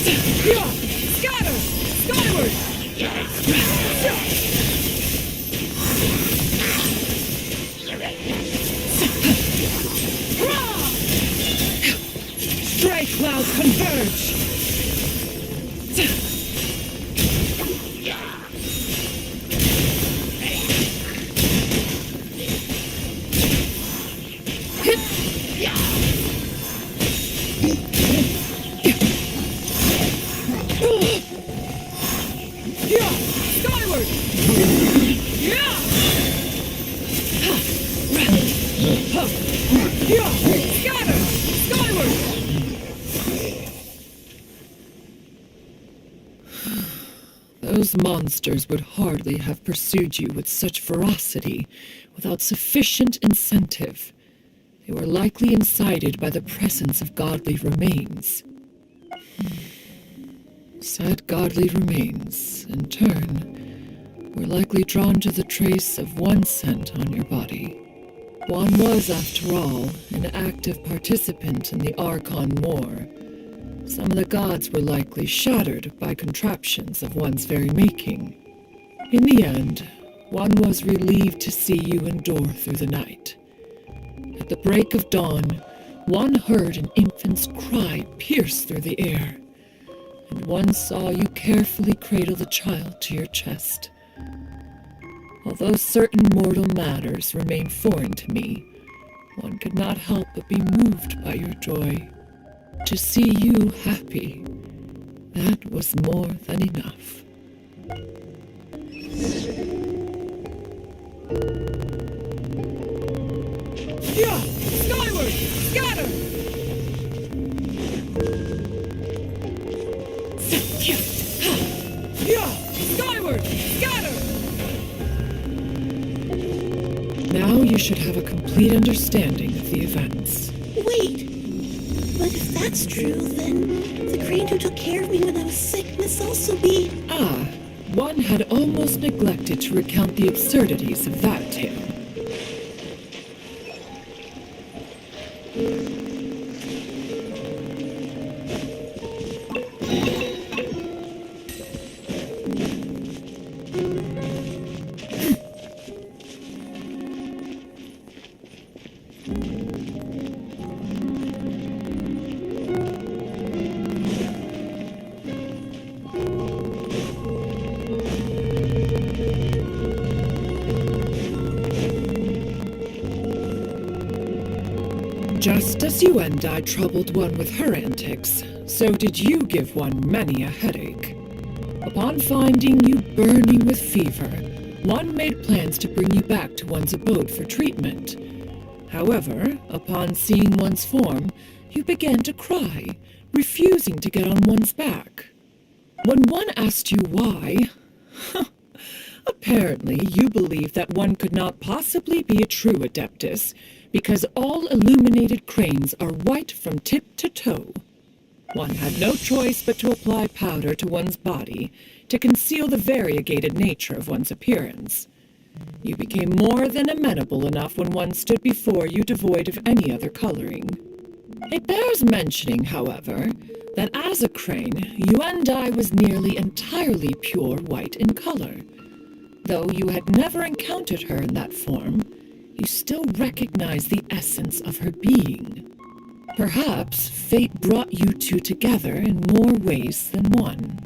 Scatter! Skyward! Stray clouds converge! Skyward! Scatter! Skyward! Those monsters would hardly have pursued you with such ferocity without sufficient incentive. They were likely incited by the presence of godly remains. Said godly remains, in turn, were likely drawn to the trace of one scent on your body. One was, after all, an active participant in the Archon War. Some of the gods were likely shattered by contraptions of one's very making. In the end, one was relieved to see you endure through the night. At the break of dawn, one heard an infant's cry pierce through the air, and one saw you carefully cradle the child to your chest. Although certain mortal matters remain foreign to me, one could not help but be moved by your joy. To see you happy, that was more than enough. Yeah! Skyward! Scatter! Yeah! Skyward! Scatter! Now you should have a complete understanding of the events. Wait! But if that's true, then the crane who took care of me when I was sick must also be... Ah, one had almost neglected to recount the absurdities of that tale. Just as you and I troubled one with her antics, so did you give one many a headache. Upon finding you burning with fever, one made plans to bring you back to one's abode for treatment. However, upon seeing one's form, you began to cry, refusing to get on one's back. When one asked you why, apparently you believed that one could not possibly be a true Adeptus, because all illuminated cranes are white from tip to toe. One had no choice but to apply powder to one's body to conceal the variegated nature of one's appearance. You became more than amenable enough when one stood before you devoid of any other coloring. It bears mentioning, however, that as a crane, Yuandai was nearly entirely pure white in color. Though you had never encountered her in that form, you still recognized the essence of her being. Perhaps fate brought you two together in more ways than one.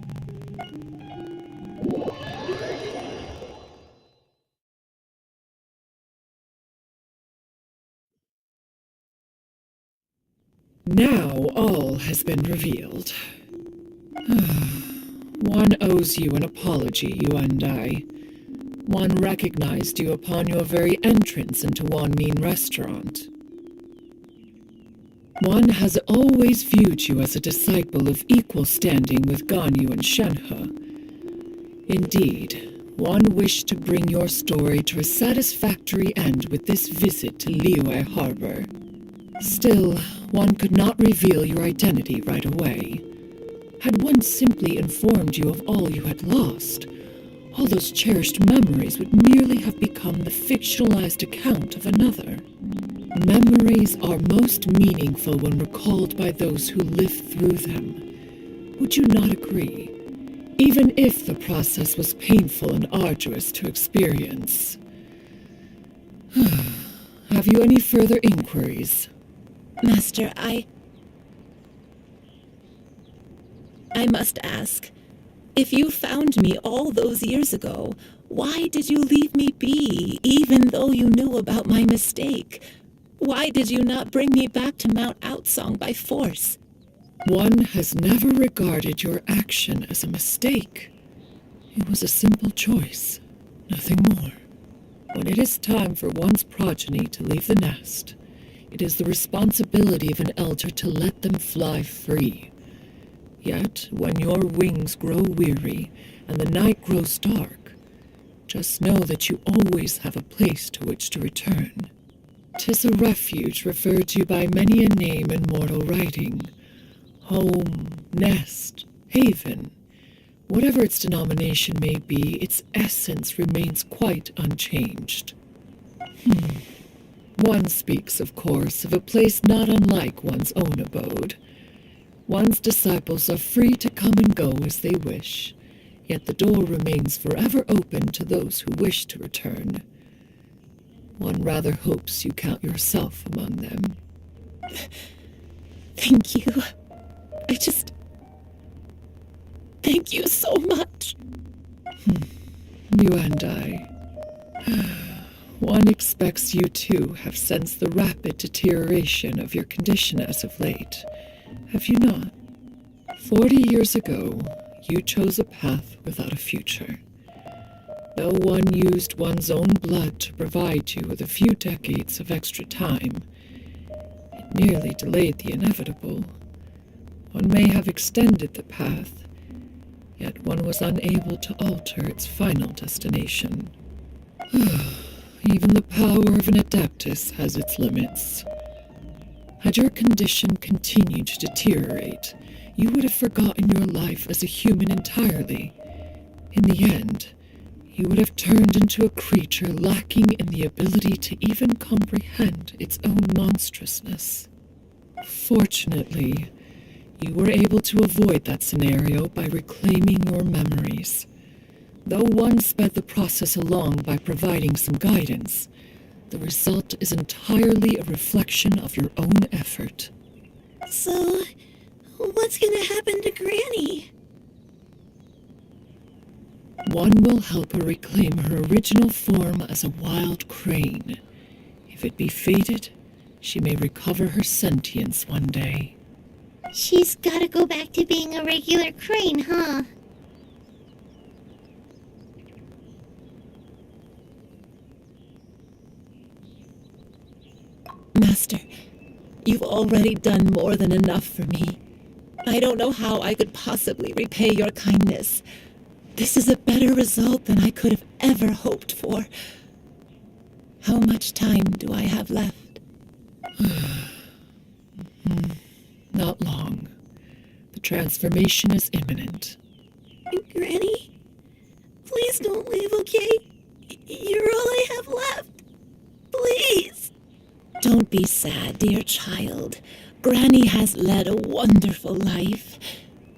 Now all has been revealed. One owes you an apology, you and I. One recognized you upon your very entrance into Wanmin Restaurant. One has always viewed you as a disciple of equal standing with Ganyu and Shenhe. Indeed, one wished to bring your story to a satisfactory end with this visit to Liyue Harbor. Still, one could not reveal your identity right away. Had one simply informed you of all you had lost, all those cherished memories would merely have become the fictionalized account of another. Memories are most meaningful when recalled by those who lived through them. Would you not agree? Even if the process was painful and arduous to experience. Have you any further inquiries? Master, I must ask, if you found me all those years ago, why did you leave me be, even though you knew about my mistake? Why did you not bring me back to Mount Outsong by force? One has never regarded your action as a mistake. It was a simple choice, nothing more. When it is time for one's progeny to leave the nest, it is the responsibility of an elder to let them fly free. Yet, when your wings grow weary and the night grows dark, just know that you always have a place to which to return. 'Tis a refuge referred to by many a name in mortal writing. Home, nest, haven. Whatever its denomination may be, its essence remains quite unchanged. One speaks, of course, of a place not unlike one's own abode. One's disciples are free to come and go as they wish, yet the door remains forever open to those who wish to return. One rather hopes you count yourself among them. Thank you. Thank you so much. You and I. One expects you too have sensed the rapid deterioration of your condition as of late, have you not? 40 years ago, you chose a path without a future. No one used one's own blood to provide you with a few decades of extra time. It nearly delayed the inevitable. One may have extended the path, yet one was unable to alter its final destination. Even the power of an adeptus has its limits. Had your condition continued to deteriorate, you would have forgotten your life as a human entirely. In the end, you would have turned into a creature lacking in the ability to even comprehend its own monstrousness. Fortunately, you were able to avoid that scenario by reclaiming your memories. Though one sped the process along by providing some guidance, the result is entirely a reflection of your own effort. So, what's gonna happen to Granny? One will help her reclaim her original form as a wild crane. If it be fated, she may recover her sentience one day. She's gotta go back to being a regular crane, huh? Master, you've already done more than enough for me. I don't know how I could possibly repay your kindness. This is a better result than I could have ever hoped for. How much time do I have left? Not long. The transformation is imminent. Granny? Please don't leave, okay? You're all I have left. Please. Don't be sad, dear child. Granny has led a wonderful life.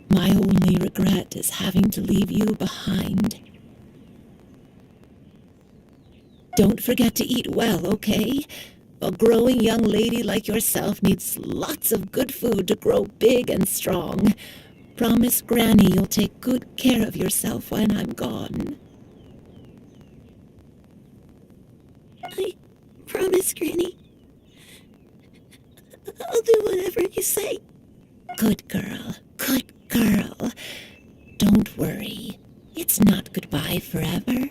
My only regret is having to leave you behind. Don't forget to eat well, okay? A growing young lady like yourself needs lots of good food to grow big and strong. Promise Granny you'll take good care of yourself when I'm gone. I promise, Granny. I'll do whatever you say. Good girl, good girl. Don't worry. It's not goodbye forever.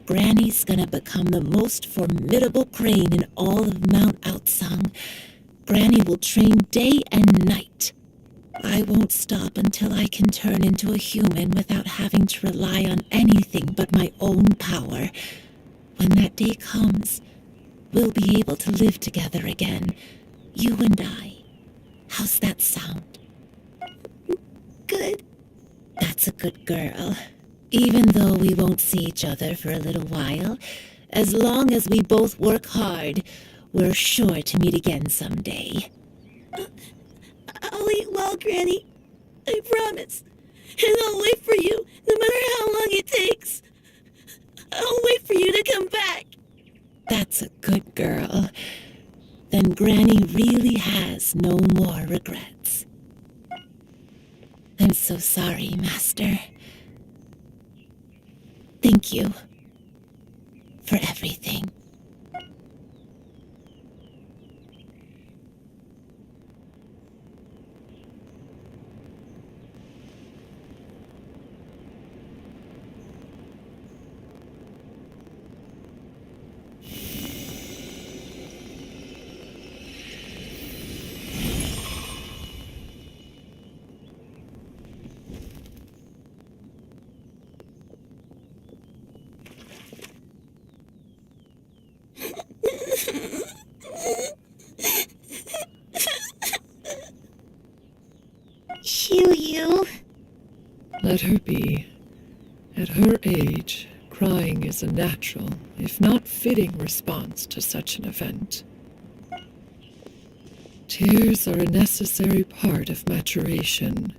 Granny's gonna become the most formidable crane in all of Mount Outsong. Granny will train day and night. I won't stop until I can turn into a human without having to rely on anything but my own power. When that day comes, we'll be able to live together again. You and I. How's that sound? Good. That's a good girl. Even though we won't see each other for a little while, as long as we both work hard, we're sure to meet again someday. I'll eat well, Granny. I promise. And I'll wait for you, no matter how long it takes. I'll wait for you to come back. That's a good girl. Then Granny really has no more regrets. I'm so sorry, Master. Thank you for everything. You. Let her be. At her age, crying is a natural, if not fitting, response to such an event. Tears are a necessary part of maturation.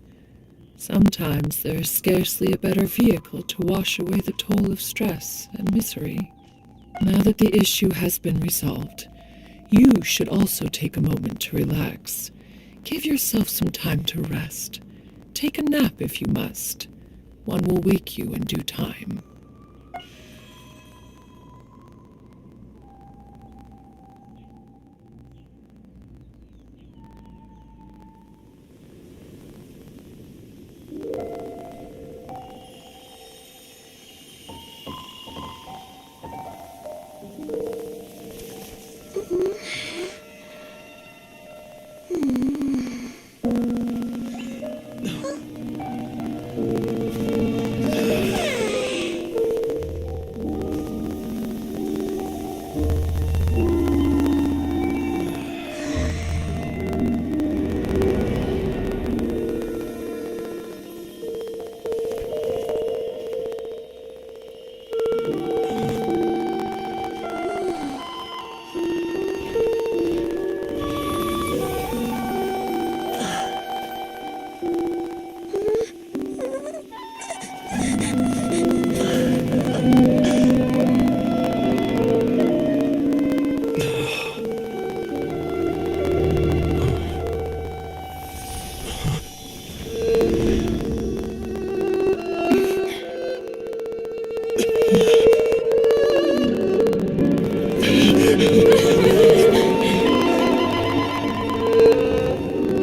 Sometimes there is scarcely a better vehicle to wash away the toll of stress and misery. Now that the issue has been resolved, you should also take a moment to relax. Give yourself some time to rest. Take a nap if you must. One will wake you in due time.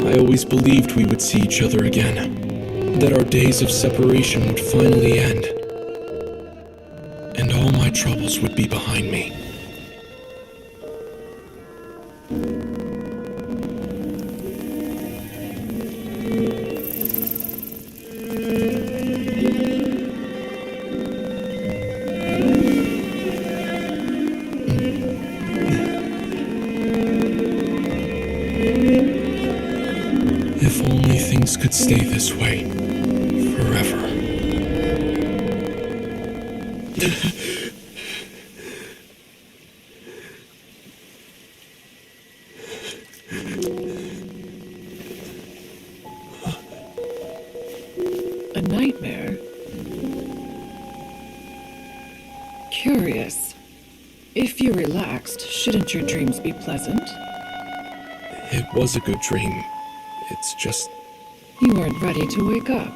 I always believed we would see each other again, that our days of separation would finally end, and all my troubles would be behind me. If only things could stay this way forever. A nightmare? Curious. If you're relaxed, shouldn't your dreams be pleasant? It was a good dream. It's just... You weren't ready to wake up.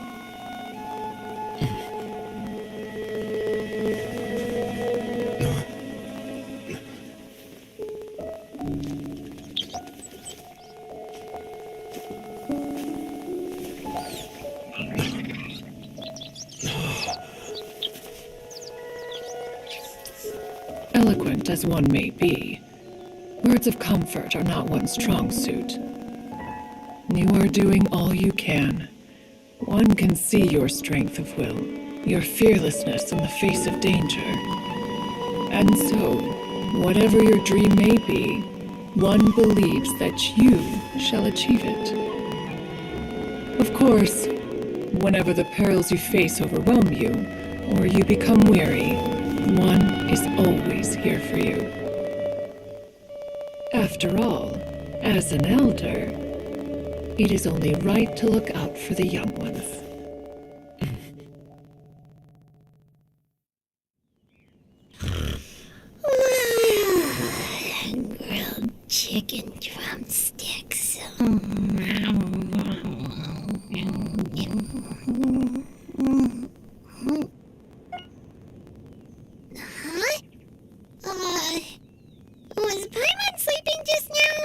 Eloquent as one may be, words of comfort are not one's strong suit. You are doing all you can. One can see your strength of will, your fearlessness in the face of danger. And so, whatever your dream may be, one believes that you shall achieve it. Of course, whenever the perils you face overwhelm you, or you become weary, one is always here for you. After all, as an elder, It is only right to look out for the young ones. Grilled chicken drumsticks. Huh? Was Paimon sleeping just now?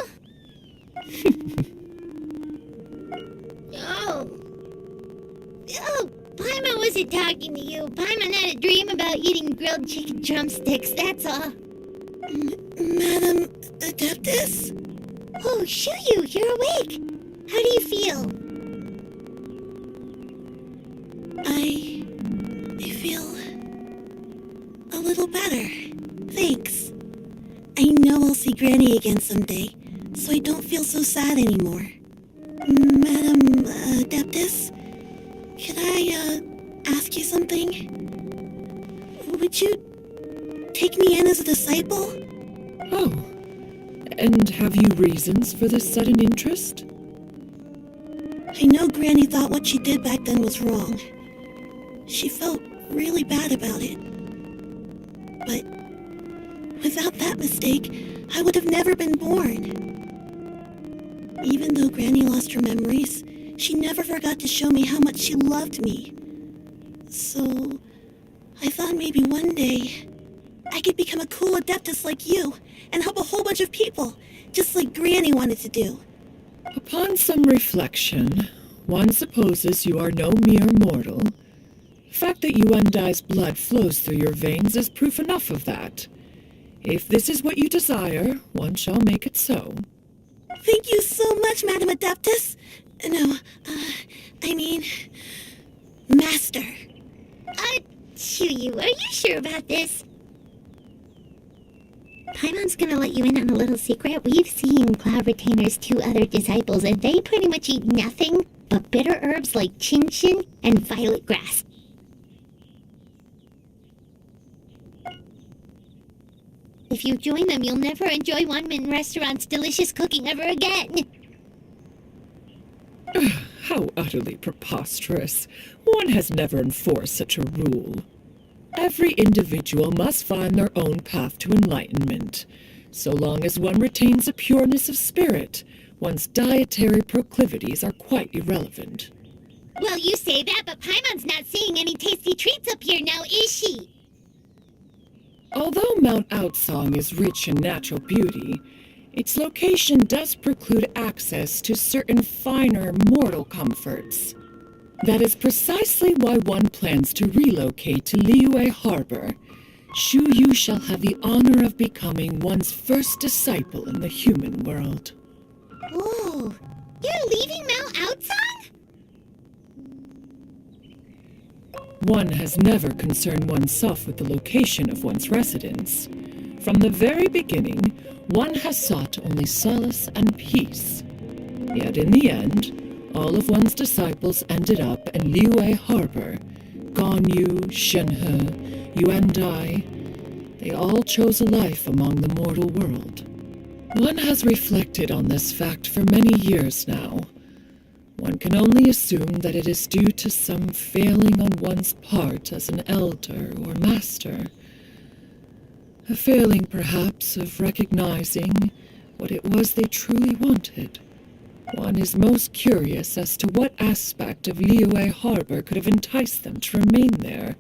Oh. Oh, Paimon wasn't talking to you. Paimon had a dream about eating grilled chicken drumsticks, that's all. Madam Adeptus? Oh, Shuyu, you're awake. How do you feel? I feel a little better. Thanks. I know I'll see Granny again someday, so I don't feel so sad anymore. Madam Adeptus, could I ask you something? Would you take me in as a disciple? Oh, and have you reasons for this sudden interest? I know Granny thought what she did back then was wrong. She felt really bad about it. But without that mistake, I would have never been born. Even though Granny lost her memories, she never forgot to show me how much she loved me. So I thought maybe one day I could become a cool Adeptus like you and help a whole bunch of people, just like Granny wanted to do. Upon some reflection, one supposes you are no mere mortal. The fact that Yuandai's blood flows through your veins is proof enough of that. If this is what you desire, one shall make it so. Thank you so much, Madam Adeptus. No, I mean, Master. Shuyu, are you sure about this? Paimon's gonna let you in on a little secret. We've seen Cloud Retainer's 2 other disciples, and they pretty much eat nothing but bitter herbs like Genshin and violet grass. If you join them, you'll never enjoy One-Man Restaurant's delicious cooking ever again. How utterly preposterous. One has never enforced such a rule. Every individual must find their own path to enlightenment. So long as one retains a pureness of spirit, one's dietary proclivities are quite irrelevant. Well, you say that, but Paimon's not seeing any tasty treats up here now, is she? Although Mount Outsong is rich in natural beauty, its location does preclude access to certain finer mortal comforts. That is precisely why one plans to relocate to Liyue Harbor. Shuyu shall have the honor of becoming one's first disciple in the human world. Whoa, you're leaving Mount Outsong? One has never concerned oneself with the location of one's residence. From the very beginning, one has sought only solace and peace. Yet in the end, all of one's disciples ended up in Liyue Harbor. Ganyu, Shenhe, Yuandai. They all chose a life among the mortal world. One has reflected on this fact for many years now. One can only assume that it is due to some failing on one's part as an elder or master. A failing, perhaps, of recognizing what it was they truly wanted. One is most curious as to what aspect of Liyue Harbor could have enticed them to remain there.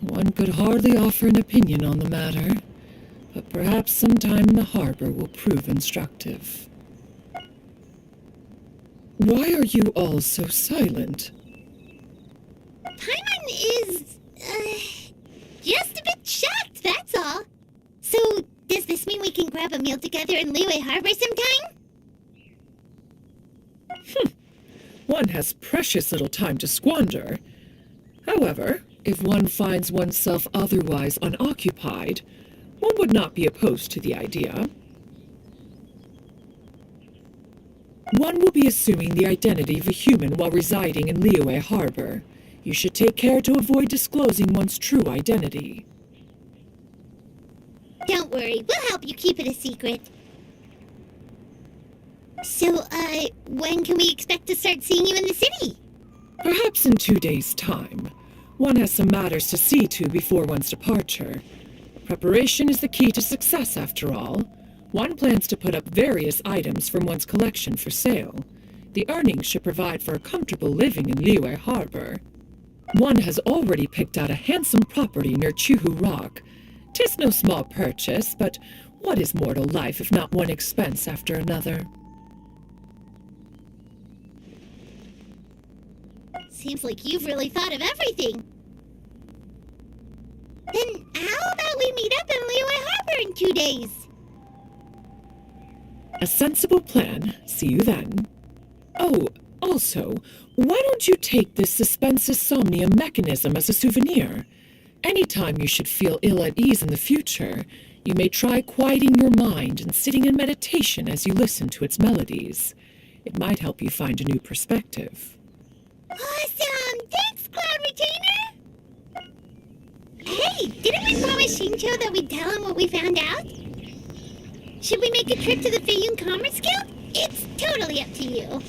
One could hardly offer an opinion on the matter, but perhaps sometime the harbor will prove instructive. Why are you all so silent? Paimon is, just a bit shocked, that's all. So, does this mean we can grab a meal together in Liyue Harbor sometime? One has precious little time to squander. However, if one finds oneself otherwise unoccupied, one would not be opposed to the idea. One will be assuming the identity of a human while residing in Liyue Harbor. You should take care to avoid disclosing one's true identity. Don't worry, we'll help you keep it a secret. So, when can we expect to start seeing you in the city? Perhaps in 2 days' time. One has some matters to see to before one's departure. Preparation is the key to success, after all. One plans to put up various items from one's collection for sale. The earnings should provide for a comfortable living in Liyue Harbor. One has already picked out a handsome property near Chuhu Rock. 'Tis no small purchase, but what is mortal life if not one expense after another? Seems like you've really thought of everything. Then how about we meet up in Liyue Harbor in 2 days? A sensible plan. See you then. Oh, also, why don't you take this suspense insomnia mechanism as a souvenir? Anytime you should feel ill at ease in the future, you may try quieting your mind and sitting in meditation as you listen to its melodies. It might help you find a new perspective. Awesome! Thanks, Cloud Retainer! Hey, didn't we promise Shincho that we'd tell him what we found out? Should we make a trip to the Feiyun Commerce Guild? It's totally up to you.